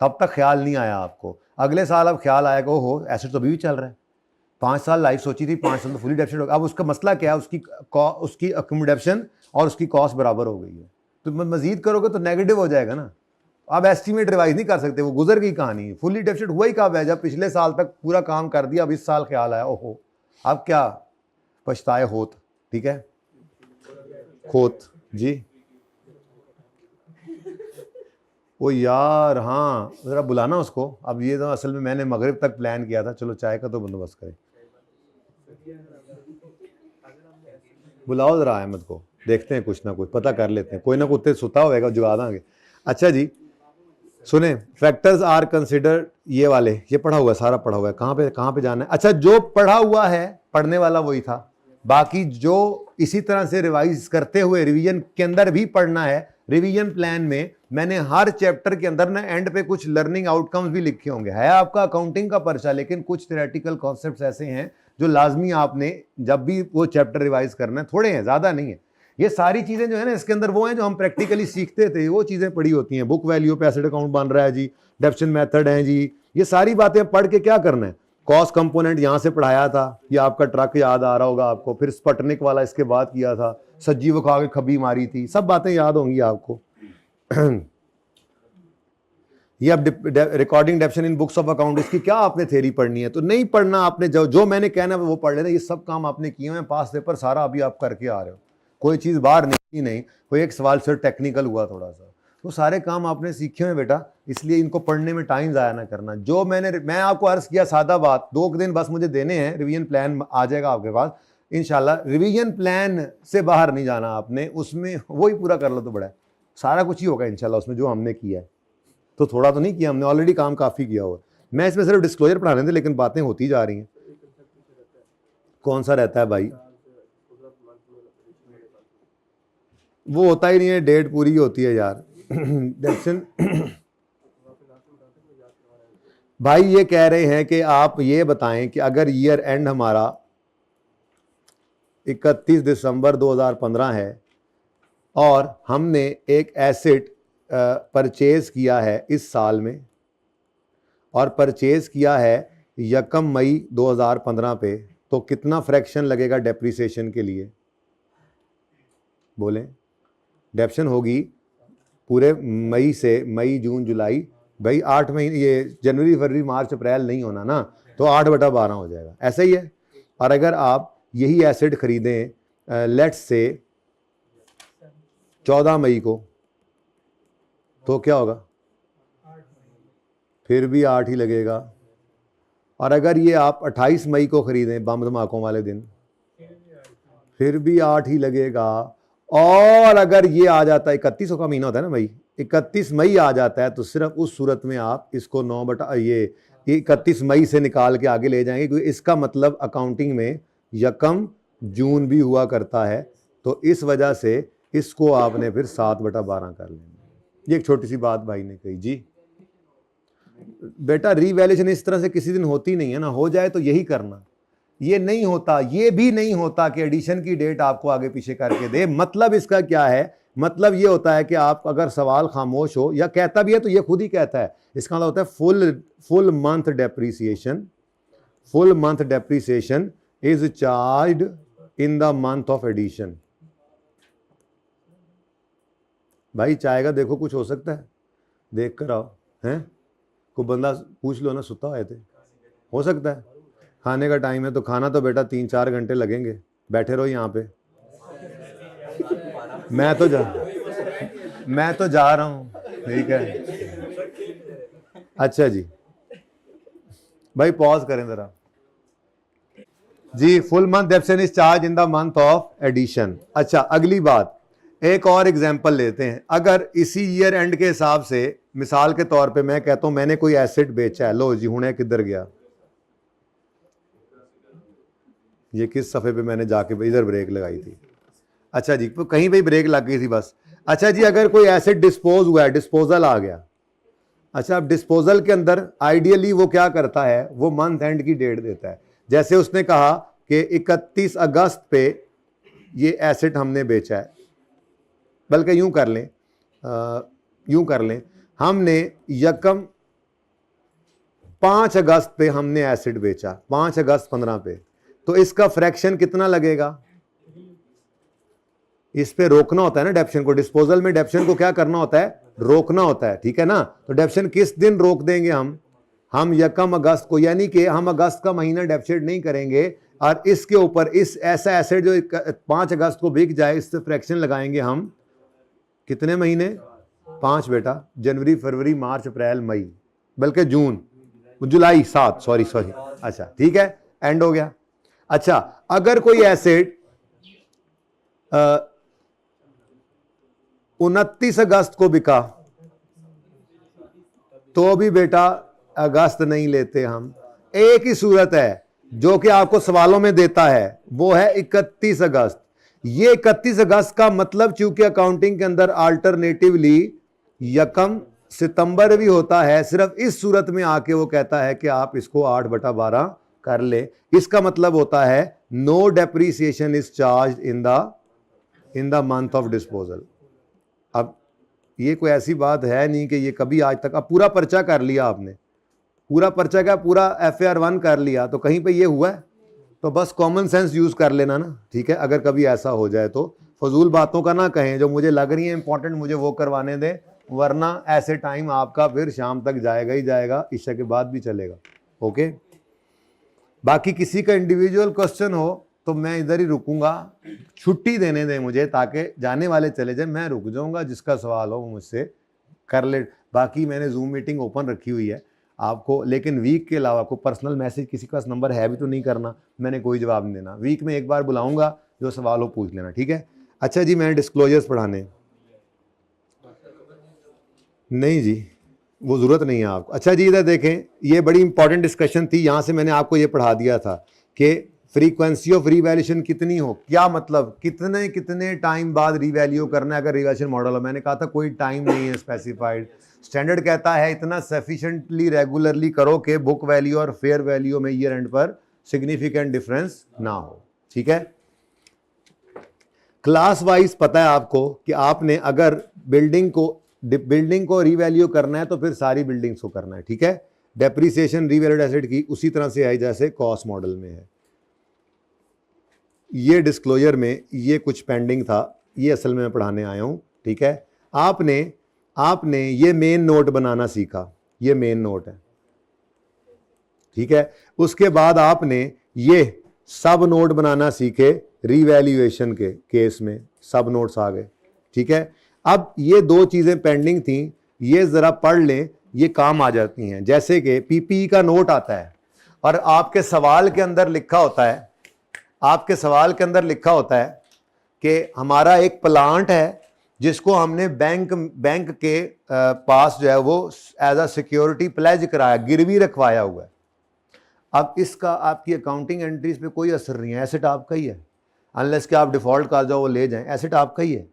S1: तब तक ख्याल नहीं आया आपको, अगले साल अब ख्याल आएगा, हो एसेट तो अभी भी चल रहा है, 5 साल लाइफ सोची थी, 5 साल तो फुली डेप्रिसिएट हो गया। अब उसका मसला क्या है, उसकी अकोमोडेशन और उसकी कॉस्ट बराबर हो गई है, तो मजीद करोगे तो नेगेटिव हो जाएगा ना। आप एस्टीमेट रिवाइज नहीं कर सकते, वो गुजर गई कहानी। फुली डेप्रिसिएट हुआ ही कब है, जब पिछले साल तक पूरा काम कर दिया, अब इस साल ख्याल आया, ओहो अब क्या पछताए होत, ठीक है, खोत जी। ओ यार हाँ, ज़रा बुलाना उसको। अब ये तो असल में मैंने मगरिब तक प्लान किया था, चलो चाय का तो बंदोबस्त करें, बुलाओ ज़रा अहमद को, देखते हैं कुछ ना कुछ पता कर लेते हैं, कोई ना कुछ सुता होगा जुगा देंगे। अच्छा जी सुने, फैक्टर्स आर कंसिडर्ड, ये वाले, ये पढ़ा हुआ है, सारा पढ़ा हुआ है, कहाँ पे जाना है। अच्छा जो पढ़ा हुआ है, पढ़ने वाला वही था, बाकी जो इसी तरह से रिवाइज करते हुए रिवीजन के अंदर भी पढ़ना है, रिवीजन प्लान में मैंने हर चैप्टर के अंदर ना एंड पे कुछ लर्निंग आउटकम्स भी लिखे होंगे। है आपका अकाउंटिंग का पर्चा, लेकिन कुछ थ्योरेटिकल कॉन्सेप्ट्स ऐसे हैं जो लाजमी आपने जब भी वो चैप्टर रिवाइज करना है, थोड़े हैं, ज़्यादा नहीं है। ये सारी चीज़ें जो है ना इसके अंदर वो हैं जो हम प्रैक्टिकली सीखते थे, वो चीज़ें पढ़ी होती हैं। बुक वैल्यू पे एसेट अकाउंट बन रहा है जी, डेप्रिसिएशन मेथड है जी, ये सारी बातें पढ़ के क्या करना है। कॉस्ट कंपोनेंट यहाँ से पढ़ाया था, ये आपका ट्रक याद आ रहा होगा आपको, फिर स्पटनिक वाला इसके बाद किया था, सज्जी वो खा के खबी मारी थी, सब बातें याद होंगी आपको। ये अब recording depreciation in books of account, इसकी क्या आपने थ्योरी पढ़नी है, तो नहीं पढ़ना आपने, जो मैंने कहना है वो पढ़ लेना। ये सब काम आपने किए हैं, पास पेपर सारा अभी आप करके आ रहे हो, कोई चीज़ बाहर नहीं, कोई एक सवाल से टेक्निकल हुआ थोड़ा सा, तो सारे काम आपने सीखे हैं बेटा, इसलिए इनको पढ़ने में टाइम ज़ाया ना करना। जो मैं आपको अर्ज़ किया सादा बात, 2 दिन बस मुझे देने हैं, रिवीजन प्लान आ जाएगा आपके पास इंशाल्लाह। रिवीजन प्लान से बाहर नहीं जाना आपने, उसमें वही पूरा कर लो तो बड़ा है, सारा कुछ ही होगा इंशाल्लाह उसमें जो हमने किया है। तो थोड़ा तो नहीं किया हमने, ऑलरेडी काम काफ़ी किया हुआ। मैं इसमें सिर्फ डिस्क्लोजर पढ़ाने थे, लेकिन बातें होती जा रही हैं। कौन सा रहता है भाई? वो होता ही नहीं है, डेट पूरी होती है यार। भाई ये कह रहे हैं कि आप ये बताएं कि अगर ईयर एंड हमारा 31 दिसंबर 2015 है और हमने एक एसेट परचेज किया है इस साल में, और परचेज किया है 1 मई 2015 पे, तो कितना फ्रैक्शन लगेगा डेप्रिसिएशन के लिए? बोलें। डेप्रिसिएशन होगी पूरे मई से, मई जून जुलाई, भाई 8 महीने, ये जनवरी फरवरी मार्च अप्रैल नहीं होना ना, तो 8/12 हो जाएगा, ऐसा ही है। और अगर आप यही एसेट खरीदें लेट्स से 14 मई को, तो क्या होगा, फिर भी 8 ही लगेगा। और अगर ये आप 28 मई को खरीदें बम धमाकों वाले दिन, फिर भी 8 ही लगेगा। और अगर ये आ जाता है 31 का महीना होता है ना मई, 31 मई आ जाता है तो सिर्फ उस सूरत में आप इसको 9 ये 31 मई से निकाल के आगे ले जाएंगे, क्योंकि इसका मतलब अकाउंटिंग में यकम जून भी हुआ करता है, तो इस वजह से इसको आपने फिर 7/12 कर लेना। ये एक छोटी सी बात भाई ने कही। जी बेटा रीवैल्यूएशन इस तरह से किसी दिन होती नहीं है ना, हो जाए तो यही करना। ये नहीं होता, ये भी नहीं होता कि एडिशन की डेट आपको आगे पीछे करके दे। मतलब इसका क्या है, मतलब ये होता है कि आप अगर सवाल खामोश हो या कहता भी है तो ये खुद ही कहता है, इसका मतलब होता है full month depreciation, full month depreciation is charged in the month of addition. भाई चाहेगा देखो कुछ हो सकता है, देख कर आओ हैं, कोई बंदा पूछ लो ना, सुता हुए थे, हो सकता है। खाने का टाइम है तो खाना तो बेटा 3-4 घंटे लगेंगे, बैठे रहो यहाँ पे। मैं तो जा रहा हूँ, ठीक है। अच्छा जी भाई पॉज करें जरा जी। Full month depreciation is charge in the month of addition. अच्छा अगली बात, एक और एग्जांपल लेते हैं। अगर इसी ईयर एंड के हिसाब से मिसाल के तौर पे मैं कहता हूं मैंने कोई एसेट बेचा है, लो जी हुणे किधर गया, ये किस सफ़े पे मैंने जाके इधर ब्रेक लगाई थी। अच्छा जी कहीं पे ब्रेक लग गई थी बस। अच्छा जी अगर कोई एसेट डिस्पोज हुआ है, डिस्पोजल आ गया। अच्छा अब डिस्पोजल के अंदर आइडियली वो क्या करता है, वो मंथ एंड की डेट देता है। जैसे उसने कहा कि 31 अगस्त पे ये एसेट हमने बेचा है, बल्कि यूं कर लें हमने यकम 5 अगस्त पे हमने एसेट बेचा, 5 अगस्त 15 पे, तो इसका फ्रैक्शन कितना लगेगा। इस पे रोकना होता है ना डेप्शन को, डिस्पोजल में डेप्शन को क्या करना होता है, रोकना होता है, ठीक है ना। तो डेप्शन किस दिन रोक देंगे हम यकम अगस्त को, यानी कि हम अगस्त का महीना डेप्शन नहीं करेंगे और इसके ऊपर इस ऐसा एसेट जो 5 अगस्त को बिक जाए इससे फ्रैक्शन लगाएंगे हम कितने महीने, 5 बेटा, जनवरी फरवरी मार्च अप्रैल मई, बल्कि जून जुलाई 7 सॉरी। अच्छा ठीक है, एंड हो गया। अच्छा अगर कोई एसेट 29 अगस्त को बिका तो भी बेटा अगस्त नहीं लेते हम। एक ही सूरत है जो कि आपको सवालों में देता है, वो है 31 अगस्त। ये 31 अगस्त का मतलब चूंकि अकाउंटिंग के अंदर अल्टरनेटिवली यकम सितंबर भी होता है, सिर्फ इस सूरत में आके वो कहता है कि आप इसको 8/12 कर ले। इसका मतलब होता है no depreciation is charge in the month of disposal. अब ये कोई ऐसी बात है नहीं कि ये कभी आज तक, अब पूरा पर्चा कर लिया आपने, पूरा पर्चा क्या पूरा FAR 1 कर लिया तो कहीं पे ये हुआ है, तो बस कॉमन सेंस यूज कर लेना ना, ठीक है। अगर कभी ऐसा हो जाए तो फजूल बातों का ना कहें, जो मुझे लग रही है इंपॉर्टेंट मुझे वो करवाने दें, वरना ऐसे टाइम आपका फिर शाम तक जाएगा ही जाएगा, ईशा के बाद भी चलेगा। ओके, बाकी किसी का इंडिविजुअल क्वेश्चन हो तो मैं इधर ही रुकूंगा, छुट्टी देने दें मुझे ताकि जाने वाले चले जाए, मैं रुक जाऊंगा, जिसका सवाल हो वो मुझसे कर ले। बाकी मैंने जूम मीटिंग ओपन रखी हुई है आपको, लेकिन वीक के अलावा कोई पर्सनल मैसेज किसी का नंबर है भी तो नहीं करना, मैंने कोई जवाब नहीं देना। वीक में एक बार बुलाऊंगा, जो सवाल हो पूछ लेना, ठीक है। अच्छा जी मैं डिस्क्लोजर्स पढ़ाने नहीं जी, वो ज़रूरत नहीं है आपको। अच्छा जी इधर देखें, ये बड़ी इंपॉर्टेंट डिस्कशन थी, यहाँ से मैंने आपको ये पढ़ा दिया था कि फ्रीक्वेंसी ऑफ रीवैल्यूएशन कितनी हो, क्या मतलब कितने टाइम बाद रीवैल्यू करना है अगर रीवैल्यूएशन मॉडल हो। मैंने कहा था कोई टाइम नहीं है स्पेसिफाइड, स्टैंडर्ड कहता है इतना सफिशिएंटली रेगुलरली करो कि बुक वैल्यू और फेयर वैल्यू में ईयर एंड पर सिग्निफिकेंट डिफरेंस ना हो, ठीक है। क्लास वाइज पता है आपको कि आपने अगर बिल्डिंग को रीवैल्यू करना है तो फिर सारी बिल्डिंग्स को करना है, ठीक है। डेप्रीसिएशन रीवैल्यूड एसेट की उसी तरह से आई जैसे कॉस्ट मॉडल में है। ये डिस्क्लोजर में ये कुछ पेंडिंग था, ये असल में मैं पढ़ाने आया हूँ, ठीक है। आपने ये मेन नोट बनाना सीखा, ये मेन नोट है, ठीक है। उसके बाद आपने ये सब नोट बनाना सीखे, रीवैल्यूएशन के केस में सब नोट्स आ गए, ठीक है। अब ये दो चीज़ें पेंडिंग थी, ये जरा पढ़ लें, ये काम आ जाती हैं। जैसे कि पीपीई का नोट आता है और आपके सवाल के अंदर लिखा होता है, आपके सवाल के अंदर लिखा होता है कि हमारा एक प्लांट है जिसको हमने बैंक के पास जो है वो एज अ सिक्योरिटी प्लेज कराया, गिरवी रखवाया हुआ है। अब इसका आपकी अकाउंटिंग एंट्रीज पे कोई असर नहीं है, एसेट आपका ही है, अनलेस कि आप डिफॉल्ट कर जाओ वो ले जाएं, एसेट आपका ही है,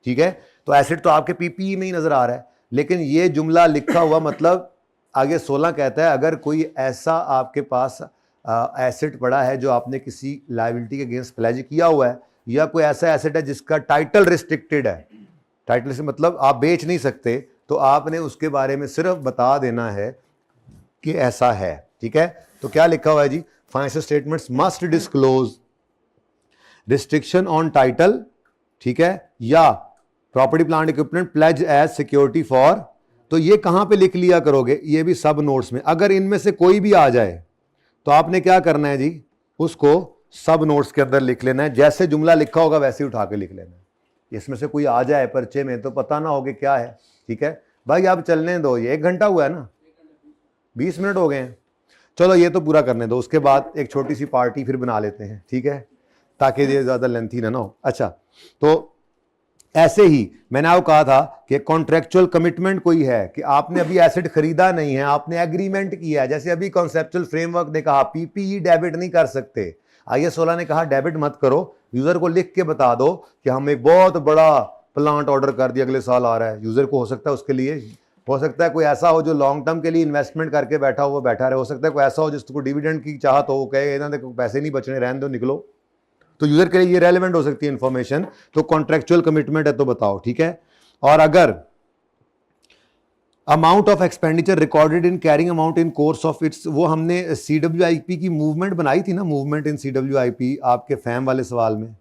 S1: ठीक है। तो एसेट तो आपके पीपीई में ही नजर आ रहा है, लेकिन ये जुमला लिखा हुआ मतलब आगे 16 कहता है अगर कोई ऐसा आपके पास एसेट पड़ा है जो आपने किसी लायबिलिटी के अगेंस्ट प्लेज किया हुआ है, या कोई ऐसा एसेट है जिसका टाइटल रिस्ट्रिक्टेड है, टाइटल से मतलब आप बेच नहीं सकते, तो आपने उसके बारे में सिर्फ बता देना है कि ऐसा है, ठीक है। तो क्या लिखा हुआ है जी, financial statements must disclose restriction on title, ठीक है, या property plant equipment pledge as security for. तो ये कहां पे लिख लिया करोगे, ये भी सब नोट्स में। अगर इनमें से कोई भी आ जाए तो आपने क्या करना है जी, उसको सब नोट्स के अंदर लिख लेना है, जैसे जुमला लिखा होगा वैसे ही उठा के लिख लेना है। इसमें से कोई आ जाए पर्चे में तो पता ना हो कि क्या है, ठीक है भाई। आप चलने दो, ये 1 घंटा हुआ है ना, 20 मिनट हो गए हैं, चलो ये तो पूरा करने दो, उसके बाद एक छोटी सी पार्टी फिर बना लेते हैं, ठीक है, ताकि ये ज़्यादा लेंथी ना हो। अच्छा, तो ऐसे ही मैंने आपको कहा था कि कॉन्ट्रेक्चुअल कमिटमेंट कोई है कि आपने अभी एसेट खरीदा नहीं है, आपने एग्रीमेंट किया है। जैसे अभी कॉन्सेप्चुअल फ्रेमवर्क ने कहा पीपीई डेबिट नहीं कर सकते, आईएस 16 ने कहा डेबिट मत करो, यूजर को लिख के बता दो कि हम एक बहुत बड़ा प्लांट ऑर्डर कर दिया, अगले साल आ रहा है। यूजर को हो सकता है उसके लिए, हो सकता है कोई ऐसा हो जो लॉन्ग टर्म के लिए इन्वेस्टमेंट करके बैठा हो, वो बैठा रहे, हो सकता है कोई ऐसा हो जिसको डिविडेंड की चाहत हो, वो कहे ना देखो पैसे नहीं बचने, रहने दो, निकलो। तो यूजर के लिए ये रेलेवेंट हो सकती है इंफॉर्मेशन। तो कॉन्ट्रेक्चुअल कमिटमेंट है तो बताओ, ठीक है। और अगर amount of expenditure recorded in carrying amount in course of its, वो हमने CWIP की मूवमेंट बनाई थी ना, मूवमेंट इन CWIP आपके फैम वाले सवाल में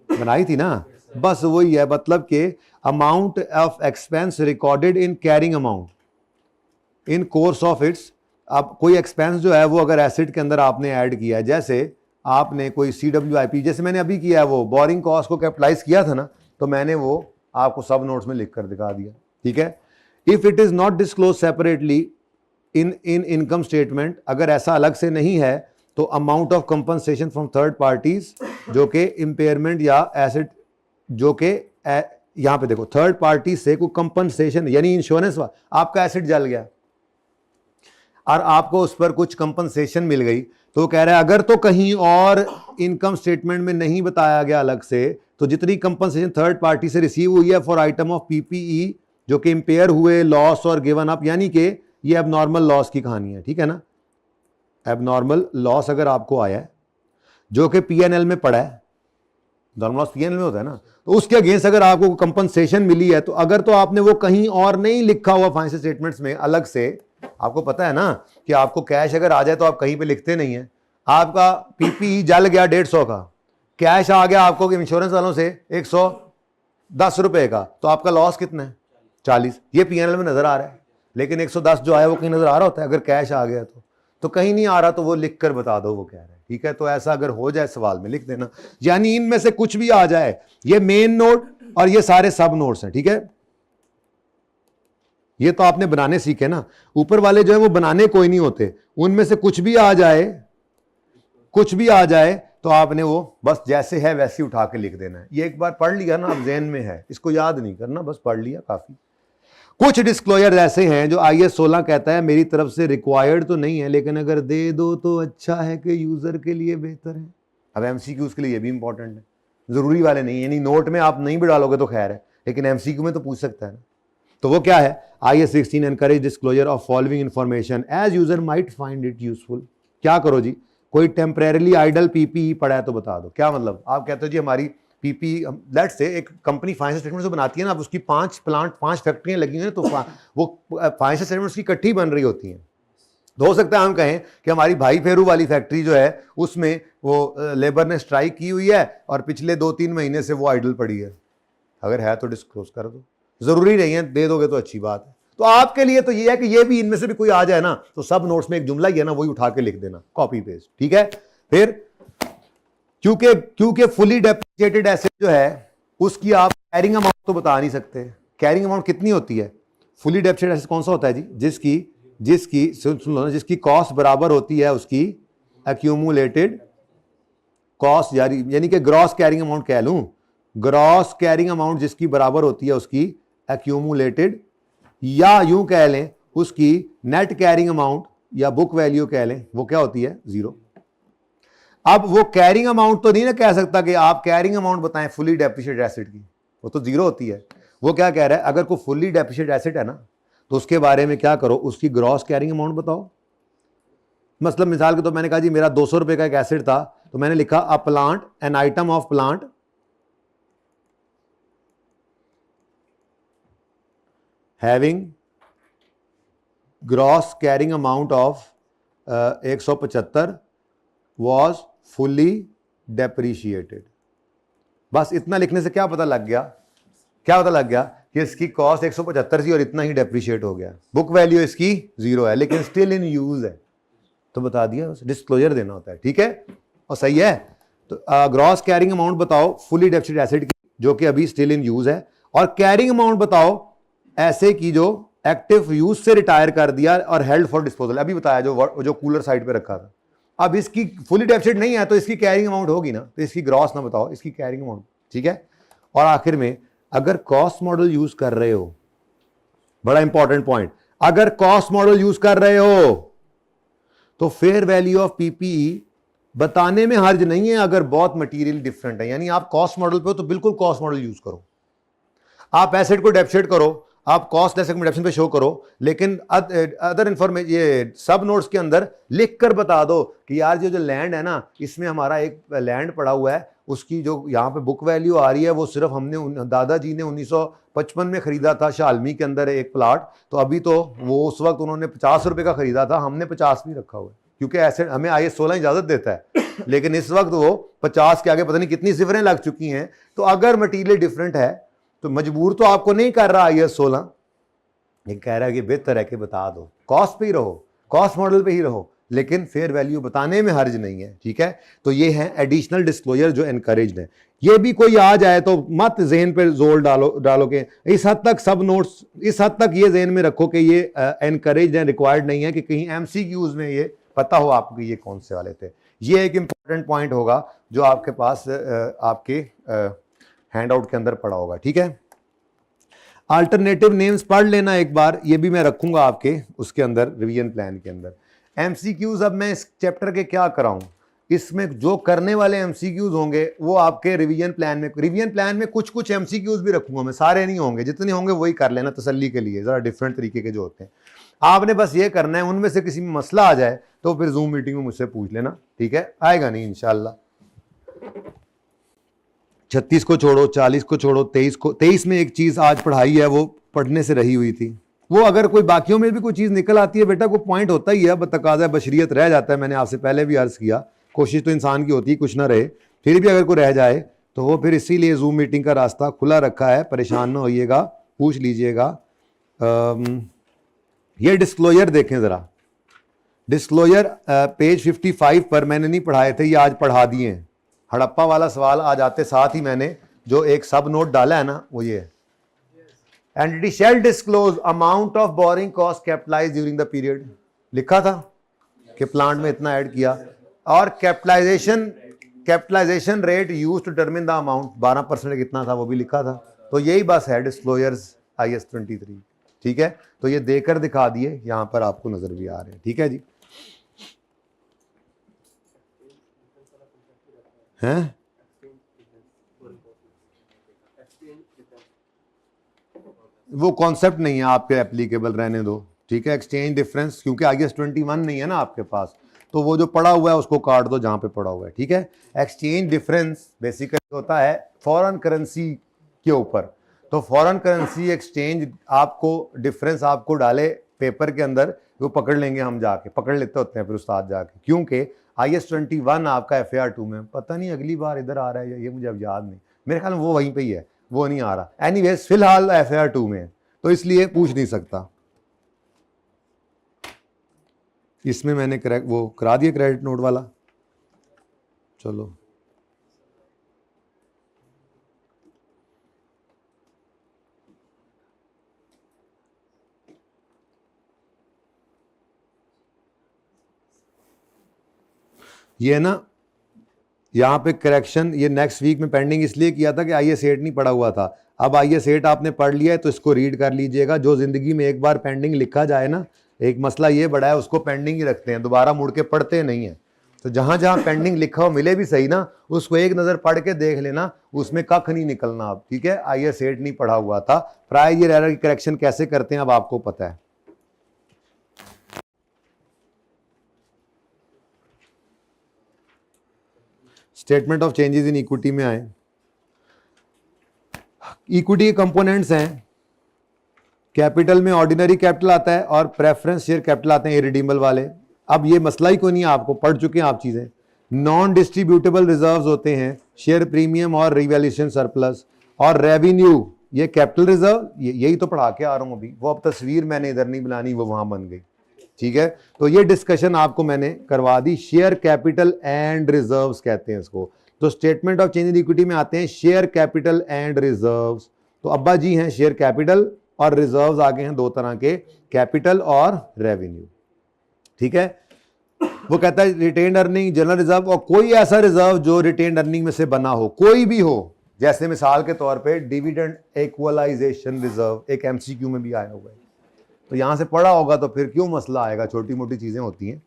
S1: बनाई थी ना, बस वही है। मतलब कि amount of expense recorded in carrying amount in course of its. अब कोई एक्सपेंस जो है वो अगर एसेट के अंदर आपने ऐड किया है, जैसे आपने कोई CWIP, जैसे मैंने अभी किया है, वो बोरिंग कॉस्ट को कैपिटलाइज किया था ना, तो मैंने वो आपको सब नोट्स में लिख कर दिखा दिया, ठीक है। If it is not disclose separately in income statement, अगर ऐसा अलग से नहीं है तो amount of compensation from third parties, जो कि इम्पेयरमेंट या एसेट, जो कि यहां पे देखो थर्ड पार्टी से कोई कंपनसेशन यानी इंश्योरेंस, आपका एसेट जल गया और आपको उस पर कुछ कंपनसेशन मिल गई, तो कह रहा है अगर तो कहीं और इनकम स्टेटमेंट में नहीं बताया गया अलग से, तो जितनी कंपनसेशन थर्ड पार्टी से रिसीव हुई है फॉर आइटम ऑफ पीपीई जो कि इंपेयर हुए, लॉस और गिवन अप, यानी कि ये एबनॉर्मल लॉस की कहानी है, ठीक है ना। एबनॉर्मल लॉस अगर आपको आया है जो कि पीएनएल में पड़ा है, नॉर्मल लॉस पीएनएल में होता है ना, तो उसके अगेंस्ट अगर आपको कंपनसेशन मिली है, तो अगर तो आपने वो कहीं और नहीं लिखा हुआ फाइनेंशियल स्टेटमेंट्स में अलग से, आपको पता है ना कि आपको कैश अगर आ जाए तो आप कहीं पे लिखते नहीं है। आपका पीपीई जल गया 150 का, कैश आ गया आपको इंश्योरेंस वालों से 110 रुपए का, तो आपका लॉस कितना है 40, ये पीएनएल में नजर आ रहा है, लेकिन 110 जो आया वो कहीं नजर आ रहा होता है। अगर कैश आ गया तो कहीं नहीं आ रहा, तो वो लिख कर बता दो वो कह रहा है, ठीक है। तो ऐसा अगर हो जाए सवाल में लिख देना, यानी इनमें से कुछ भी आ जाए, ये मेन नोट और ये सारे सब नोट्स हैं, ठीक है। ये तो आपने बनाने सीखे ना, ऊपर वाले जो है वो बनाने कोई नहीं होते, उनमें से कुछ भी आ जाए, कुछ भी आ जाए तो आपने वो बस जैसे है वैसे ही उठा के लिख देना है। ये एक बार पढ़ लिया ना, अब ज़हन में है, इसको याद नहीं करना, बस पढ़ लिया काफी। कुछ डिस्क्लोजर ऐसे हैं जो आईएस 16 कहता है मेरी तरफ से रिक्वायर्ड तो नहीं है, लेकिन अगर दे दो तो अच्छा है कि यूजर के लिए बेहतर है। अब एमसीक्यूज के लिए ये भी इंपॉर्टेंट है, जरूरी वाले नहीं, यानी नोट में आप नहीं भी डालोगे तो खैर है, लेकिन एमसीक्यू में तो पूछ सकता है ना। तो वो क्या है, IS 16 encourage disclosure of following information as user might find it useful. क्या करो जी, कोई टेम्परेरली आइडल पीपीई पड़ा है तो बता दो। क्या मतलब, आप कहते हो जी हमारी पीपीई, लेट्स से एक कंपनी फाइनेंशियल स्टेटमेंट जो बनाती है ना, अब उसकी 5 प्लांट 5 फैक्ट्रियां लगी हुई हैं, तो वो फाइनेंशियल स्टेटमेंट्स की इकट्ठी बन रही होती हैं। तो हो सकता है हम कहें कि हमारी भाई फेरू वाली फैक्ट्री जो है उसमें वो लेबर ने स्ट्राइक की हुई है और पिछले 2-3 महीने से वो आइडल पड़ी है। अगर है तो डिस्क्लोज कर दो, जरूरी नहीं है, दे दोगे तो अच्छी बात है। तो आपके लिए तो ये है कि ये भी इनमें से भी कोई आ जाए ना, तो सब नोट्स में एक जुमला ही है ना, वही उठा के लिख देना, कॉपी पेस्ट, ठीक है। फिर क्योंकि फुली डेप्रिसिएटेड एसेट जो है उसकी आप कैरिंग अमाउंट तो बता नहीं सकते। कैरिंग अमाउंट कितनी होती है, फुली डेप्रिशिएटेड एसेट कौन सा होता है जी? जिसकी जिसकी सुन लो ना, जिसकी कॉस्ट बराबर होती है उसकी एक्यूमुलेटेड कॉस्ट, यानी कि ग्रॉस कैरिंग अमाउंट कह लूं, ग्रॉस कैरिंग अमाउंट जिसकी बराबर होती है उसकी एक्यूमुलेटेड, या यूं कह लें उसकी नेट कैरिंग अमाउंट या बुक वैल्यू कह लें, वो क्या होती है? जीरो। अब वो कैरिंग अमाउंट तो नहीं ना कह सकता कि आप कैरिंग अमाउंट बताएं फुली डेप्रिशिएटेड एसेट की, वो तो जीरो होती है। वो क्या कह रहा है, अगर कोई फुली डेप्रिशिएटेड एसेट है ना तो उसके बारे में क्या करो, उसकी ग्रॉस कैरिंग अमाउंट बताओ। मतलब मिसाल के तो मैंने कहा जी मेरा 200 रुपए का एक एसेट था, तो मैंने लिखा a plant, an item of plant having gross carrying amount of 175 was fully depreciated. बस इतना लिखने से क्या पता लग गया, क्या पता लग गया कि इसकी कॉस्ट 175 थी और इतना ही डेप्रीशिएट हो गया। बुक वैल्यू इसकी जीरो है लेकिन स्टिल इन यूज है, तो बता दिया, डिस्क्लोजर देना होता है, ठीक है, और सही है। तो ग्रॉस कैरिंग अमाउंट बताओ फुली डेप्रिशिएटेड एसेट की जो कि अभी स्टिल इन यूज है, और कैरिंग अमाउंट बताओ ऐसे की जो एक्टिव यूज से रिटायर कर दिया और हेल्ड फॉर डिस्पोजल, अभी बताया जो कूलर साइड पे रखा था। अब इसकी फुली डेप्रिशिएटेड नहीं है तो इसकी कैरिंग अमाउंट होगी ना, तो इसकी ग्रॉस ना बताओ, इसकी कैरिंग अमाउंट, ठीक है। और आखिर में अगर कॉस्ट मॉडल यूज कर रहे हो, बड़ा इंपॉर्टेंट पॉइंट, अगर कॉस्ट मॉडल यूज कर रहे हो तो फेयर वैल्यू ऑफ पीपीई बताने में हर्ज नहीं है अगर बहुत मटेरियल डिफरेंट है। यानी आप कॉस्ट मॉडल पे हो तो बिल्कुल कॉस्ट मॉडल यूज करो, आप एसेट को डेप्रिशिएट करो, आप कॉस्ट लेस एक्सपेंडिचर पे शो करो, लेकिन अदर इंफॉर्मेशन ये सब नोट्स के अंदर लिख कर बता दो कि यार जो लैंड है ना, इसमें हमारा एक लैंड पड़ा हुआ है, उसकी जो यहाँ पे बुक वैल्यू आ रही है वो सिर्फ हमने दादाजी ने 1955 में खरीदा था शालमी के अंदर एक प्लाट, तो अभी तो वो उस वक्त उन्होंने 50 रुपए का खरीदा था, हमने 50 भी रखा हुआ है क्योंकि ऐसे हमें IAS 16 इजाजत देता है, लेकिन इस वक्त वो 50 के आगे पता नहीं कितनी सिफरें लग चुकी हैं। तो अगर मटीरियल डिफरेंट है तो मजबूर तो आपको नहीं कर रहा IAS 16, लेकिन कह रहा है कि बेहतर है कि बता दो, कॉस्ट पे ही रहो, कॉस्ट मॉडल पे ही रहो, लेकिन फेयर वैल्यू बताने में हर्ज नहीं है, ठीक है। तो ये है एडिशनल डिस्क्लोजर जो एनकरेज्ड है। ये भी कोई आ जाए तो मत ज़हन पे जोर डालो के इस हद तक सब नोट्स, इस हद तक ये ज़हन में रखो कि ये एनकरेज्ड है, रिक्वायर्ड नहीं है कि कहीं MCQs में ये पता हो आपको ये कौन से वाले थे। ये एक इंपॉर्टेंट पॉइंट होगा जो आपके पास आपके हैंडआउट के अंदर पड़ा होगा, ठीक है। अल्टरनेटिव नेम्स पढ़ लेना एक बार, ये भी मैं रखूंगा आपके उसके अंदर रिवीजन प्लान के अंदर। MCQs अब मैं इस चैप्टर के क्या कराऊं, इसमें जो करने वाले MCQs होंगे वो आपके रिवीजन प्लान में कुछ कुछ MCQs भी रखूंगा मैं, सारे नहीं होंगे, जितने होंगे वही कर लेना तसल्ली के लिए, जरा डिफरेंट तरीके के जो होते हैं। आपने बस ये करना है, उनमें से किसी में मसला आ जाए तो फिर जूम मीटिंग में मुझसे पूछ लेना, ठीक है। आएगा नहीं इंशाल्लाह। 36 को छोड़ो, 40 को छोड़ो, 23 में एक चीज आज पढ़ाई है वो पढ़ने से रही हुई थी, वो अगर कोई बाकियों में भी कोई चीज निकल आती है बेटा, कोई पॉइंट होता ही है, तकाज़ा बशरियत रह जाता है। मैंने आपसे पहले भी अर्ज किया, कोशिश तो इंसान की होती है कुछ ना रहे, फिर भी अगर कोई रह जाए तो वो फिर इसीलिए जूम मीटिंग का रास्ता खुला रखा है, परेशान ना होइएगा, पूछ लीजिएगा। ये डिस्क्लोजर देखें जरा, डिस्क्लोजर पेज 55 पर मैंने नहीं पढ़ाए थे, ये आज पढ़ा दिए हैं। हड़प्पा वाला सवाल आ जाते साथ ही मैंने जो एक सब नोट डाला है ना वो ये है, entity shall disclose amount of borrowing cost capitalize during the period, लिखा था कि प्लांट में इतना ऐड किया, और capitalization rate use to determine the amount 12% कितना था वो भी लिखा था। तो यही बस है डिस्क्लोजर्स IAS 23, ठीक है। तो ये देकर दिखा दिए, यहां पर आपको नजर भी आ रहे हैं, ठीक है जी। हैं वो कॉन्सेप्ट नहीं है आप पे एप्लीकेबल, रहने दो, ठीक है। एक्सचेंज डिफरेंस क्योंकि IAS 21 नहीं है ना आपके पास, तो वो जो पड़ा हुआ है उसको काट दो जहां पे पड़ा हुआ है, ठीक है। एक्सचेंज डिफरेंस बेसिकली होता है फॉरेन करेंसी के ऊपर, तो फॉरेन करेंसी एक्सचेंज आपको डिफरेंस आपको डाले पेपर के अंदर, वो पकड़ लेंगे हम, जाके पकड़ लेते होते हैं फिर उस्ताद जाके, क्योंकि IAS 21 आपका FAR 2 में, पता नहीं अगली बार इधर आ रहा है ये मुझे अब याद नहीं, मेरे ख्याल में वो वहीं पे ही है, वो नहीं आ रहा। एनीवेज फिलहाल FAR 2 में है तो इसलिए पूछ नहीं सकता। इसमें मैंने वो करा दिया क्रेडिट नोट वाला, चलो ये ना यहाँ पे करेक्शन ये नेक्स्ट वीक में पेंडिंग इसलिए किया था कि IAS 8 नहीं पढ़ा हुआ था। अब IAS 8 आपने पढ़ लिया है तो इसको रीड कर लीजिएगा। जो जिंदगी में एक बार पेंडिंग लिखा जाए ना, एक मसला ये बड़ा है, उसको पेंडिंग ही रखते हैं, दोबारा मुड़ के पढ़ते नहीं है। तो जहां जहां पेंडिंग लिखा हो मिले भी सही ना, उसको एक नजर पढ़ के देख लेना, उसमें कख नहीं निकलना अब, ठीक है। IAS 8 नहीं पढ़ा हुआ था। प्राय ईयर एरर की करेक्शन कैसे करते हैं अब आपको पता है। Statement of changes in equity में आए। इक्विटी के कंपोनेंट्स हैं, कैपिटल में ऑर्डिनरी कैपिटल आता है और प्रेफरेंस शेयर कैपिटल आते हैं इरिडीमेबल वाले। अब ये मसला ही कोई नहीं है, आपको पढ़ चुके हैं आप चीजें। नॉन डिस्ट्रीब्यूटेबल रिजर्व्स होते हैं, शेयर प्रीमियम और रिवैल्यूएशन सरप्लस, और रेवेन्यू ये कैपिटल रिजर्व, यही तो पढ़ा के आ रहा हूं अभी। वो अब तस्वीर मैंने इधर नहीं बनानी, वो वहां बन गई, ठीक है। तो ये डिस्कशन आपको मैंने करवा दी। शेयर कैपिटल एंड रिजर्व्स कहते हैं इसको। तो statement of change in equity में आते हैं शेयर कैपिटल एंड रिजर्व्स। तो अब्बा जी हैं शेयर कैपिटल और रिजर्व्स आगे हैं दो तरह के, कैपिटल और रेवेन्यू, ठीक है। वो कहता है रिटेन्ड अर्निंग, जनरल रिजर्व और कोई ऐसा रिजर्व जो रिटेन्ड अर्निंग में से बना हो, कोई भी हो। जैसे मिसाल के तौर पे डिविडेंड इक्वलाइजेशन रिजर्व एक MCQ में भी आया हुआ है, तो यहां से पढ़ा होगा तो फिर क्यों मसला आएगा, छोटी मोटी चीजें होती हैं।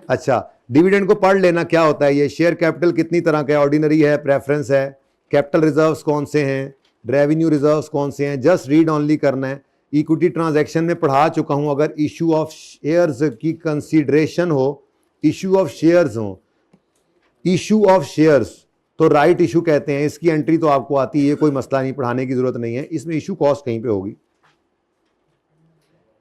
S1: अच्छा, डिविडेंड को पढ़ लेना क्या होता है ये। शेयर कैपिटल कितनी तरह का है, ऑर्डिनरी है, प्रेफरेंस है, कैपिटल रिजर्व्स कौन से हैं, रेवेन्यू रिजर्व्स कौन से हैं, जस्ट रीड ऑनली करना है। इक्विटी ट्रांजैक्शन में पढ़ा चुका हूं, अगर इशू ऑफ शेयर्स की कंसीडरेशन हो, इशू ऑफ शेयर्स हो, इशू ऑफ शेयर्स तो राइट इशू कहते हैं। इसकी एंट्री तो आपको आती है, ये कोई मसला नहीं, पढ़ाने की जरूरत नहीं है। इसमें इशू कॉस्ट कहीं पे होगी।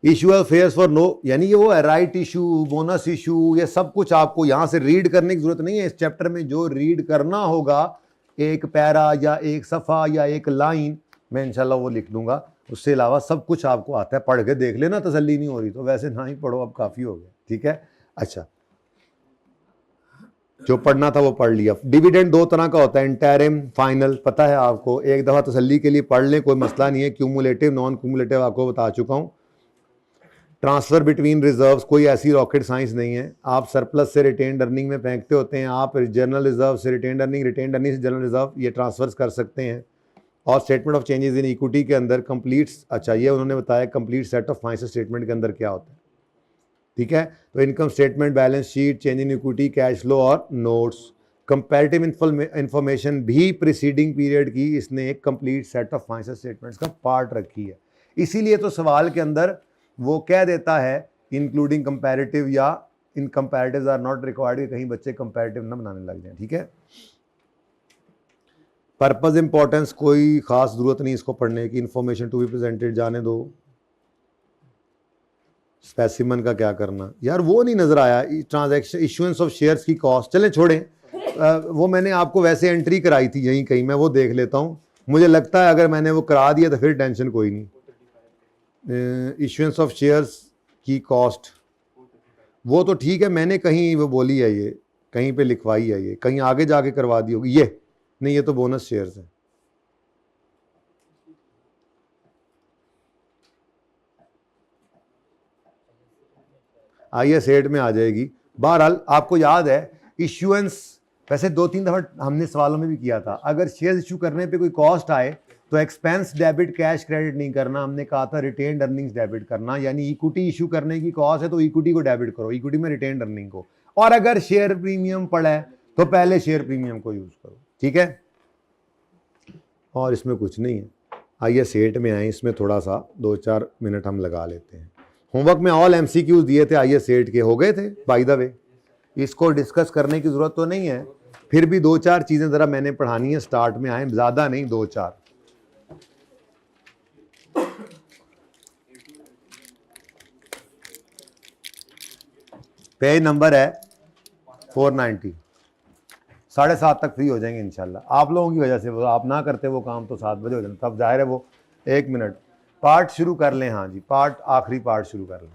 S1: Issue of fairs for no, यानी ये वो है राइट इशू, बोनस इशू, ये सब कुछ आपको यहां से रीड करने की जरूरत नहीं है। इस चैप्टर में जो रीड करना होगा, एक पैरा या एक सफ़ा या एक लाइन, मैं इंशाल्लाह वो लिख दूंगा। उससे अलावा सब कुछ आपको आता है, पढ़ के देख लेना, तसल्ली नहीं हो रही तो वैसे ना ही पढ़ो, अब काफ़ी हो गया, ठीक है। अच्छा, जो पढ़ना था वो पढ़ लिया। डिविडेंड दो तरह का होता है, इंटरिम, फाइनल, पता है आपको। एक दफ़ा तसल्ली के लिए पढ़ लें, कोई मसला नहीं है। क्यूमुलेटिव, नॉन क्यूमुलेटिव आपको बता चुका हूँ। ट्रांसफर बिटवीन रिजर्व्स कोई ऐसी रॉकेट साइंस नहीं है। आप सरप्लस से रिटेन्ड अर्निंग में फेंकते होते हैं, आप जनरल रिजर्व से रिटेन्ड अर्निंग, रिटेन्ड अर्निंग से जनरल रिजर्व, ये ट्रांसफर कर सकते हैं। और statement of changes in equity के अंदर कंप्लीट, अच्छा ये उन्होंने बताया complete set of financial statement के अंदर क्या होता है, ठीक है। तो income statement, balance sheet, change in equity, cash flow और नोट्स। कंपैरेटिव इंफॉर्मेशन भी प्रीसीडिंग पीरियड की इसने एक complete set of financial statements का पार्ट रखी है। इसीलिए तो सवाल के अंदर वो कह देता है इंक्लूडिंग कंपैरेटिव या इन कंपैरेटिव्स आर नॉट रिक्वायर्ड, कहीं बच्चे कंपैरेटिव ना बनाने लग जाएं, ठीक है। पर्पस इंपॉर्टेंस कोई खास जरूरत नहीं इसको पढ़ने की। इंफॉर्मेशन टू बी प्रेजेंटेड जाने दो। स्पेसिमन का क्या करना यार, वो नहीं नजर आया। ट्रांजैक्शन इशुएंस ऑफ शेयर्स की कॉस्ट, चलें छोड़ें। वो मैंने आपको वैसे एंट्री कराई थी यहीं कहीं, मैं वो देख लेता हूँ। मुझे लगता है अगर मैंने वो करा दिया तो फिर टेंशन कोई नहीं। इशुएंस ऑफ शेयर्स की कॉस्ट वो तो ठीक है, मैंने कहीं वो बोली है, ये कहीं पे लिखवाई है, ये कहीं आगे जाके करवा दी होगी। ये नहीं, ये तो बोनस शेयर्स है। IAS 8 में आ जाएगी। बहरहाल आपको याद है इशुएंस, वैसे 2-3 दफ़ा हमने सवालों में भी किया था, अगर शेयर इशू करने पे कोई कॉस्ट आए तो एक्सपेंस डेबिट कैश क्रेडिट नहीं करना, हमने कहा था रिटेन्ड अर्निंग्स डेबिट करना। यानी इक्विटी इशू करने की कॉस्ट है तो इक्विटी को डेबिट करो, इक्विटी में रिटेन्ड अर्निंग को। और अगर शेयर प्रीमियम पड़ा है तो पहले शेयर प्रीमियम को यूज करो, ठीक है। और इसमें कुछ नहीं है। IAS 8 में आए, इसमें थोड़ा सा 2-4 मिनट हम लगा लेते हैं। होमवर्क में ऑल MCQs दिए थे IAS 8 के, हो गए थे बाय द वे, इसको डिस्कस करने की जरूरत तो नहीं है। फिर भी 2-4 चीजें जरा मैंने पढ़ानी है, स्टार्ट में आए, ज्यादा नहीं, 2-4। पेज नंबर है 490। 7:30 तक फ्री हो जाएंगे इंशाल्लाह। आप लोगों की वजह से, वो आप ना करते वो काम तो 7 बजे हो जाता, तब जाहिर है वो 1 मिनट। पार्ट शुरू कर लें, हाँ जी, पार्ट आखिरी पार्ट शुरू कर लें।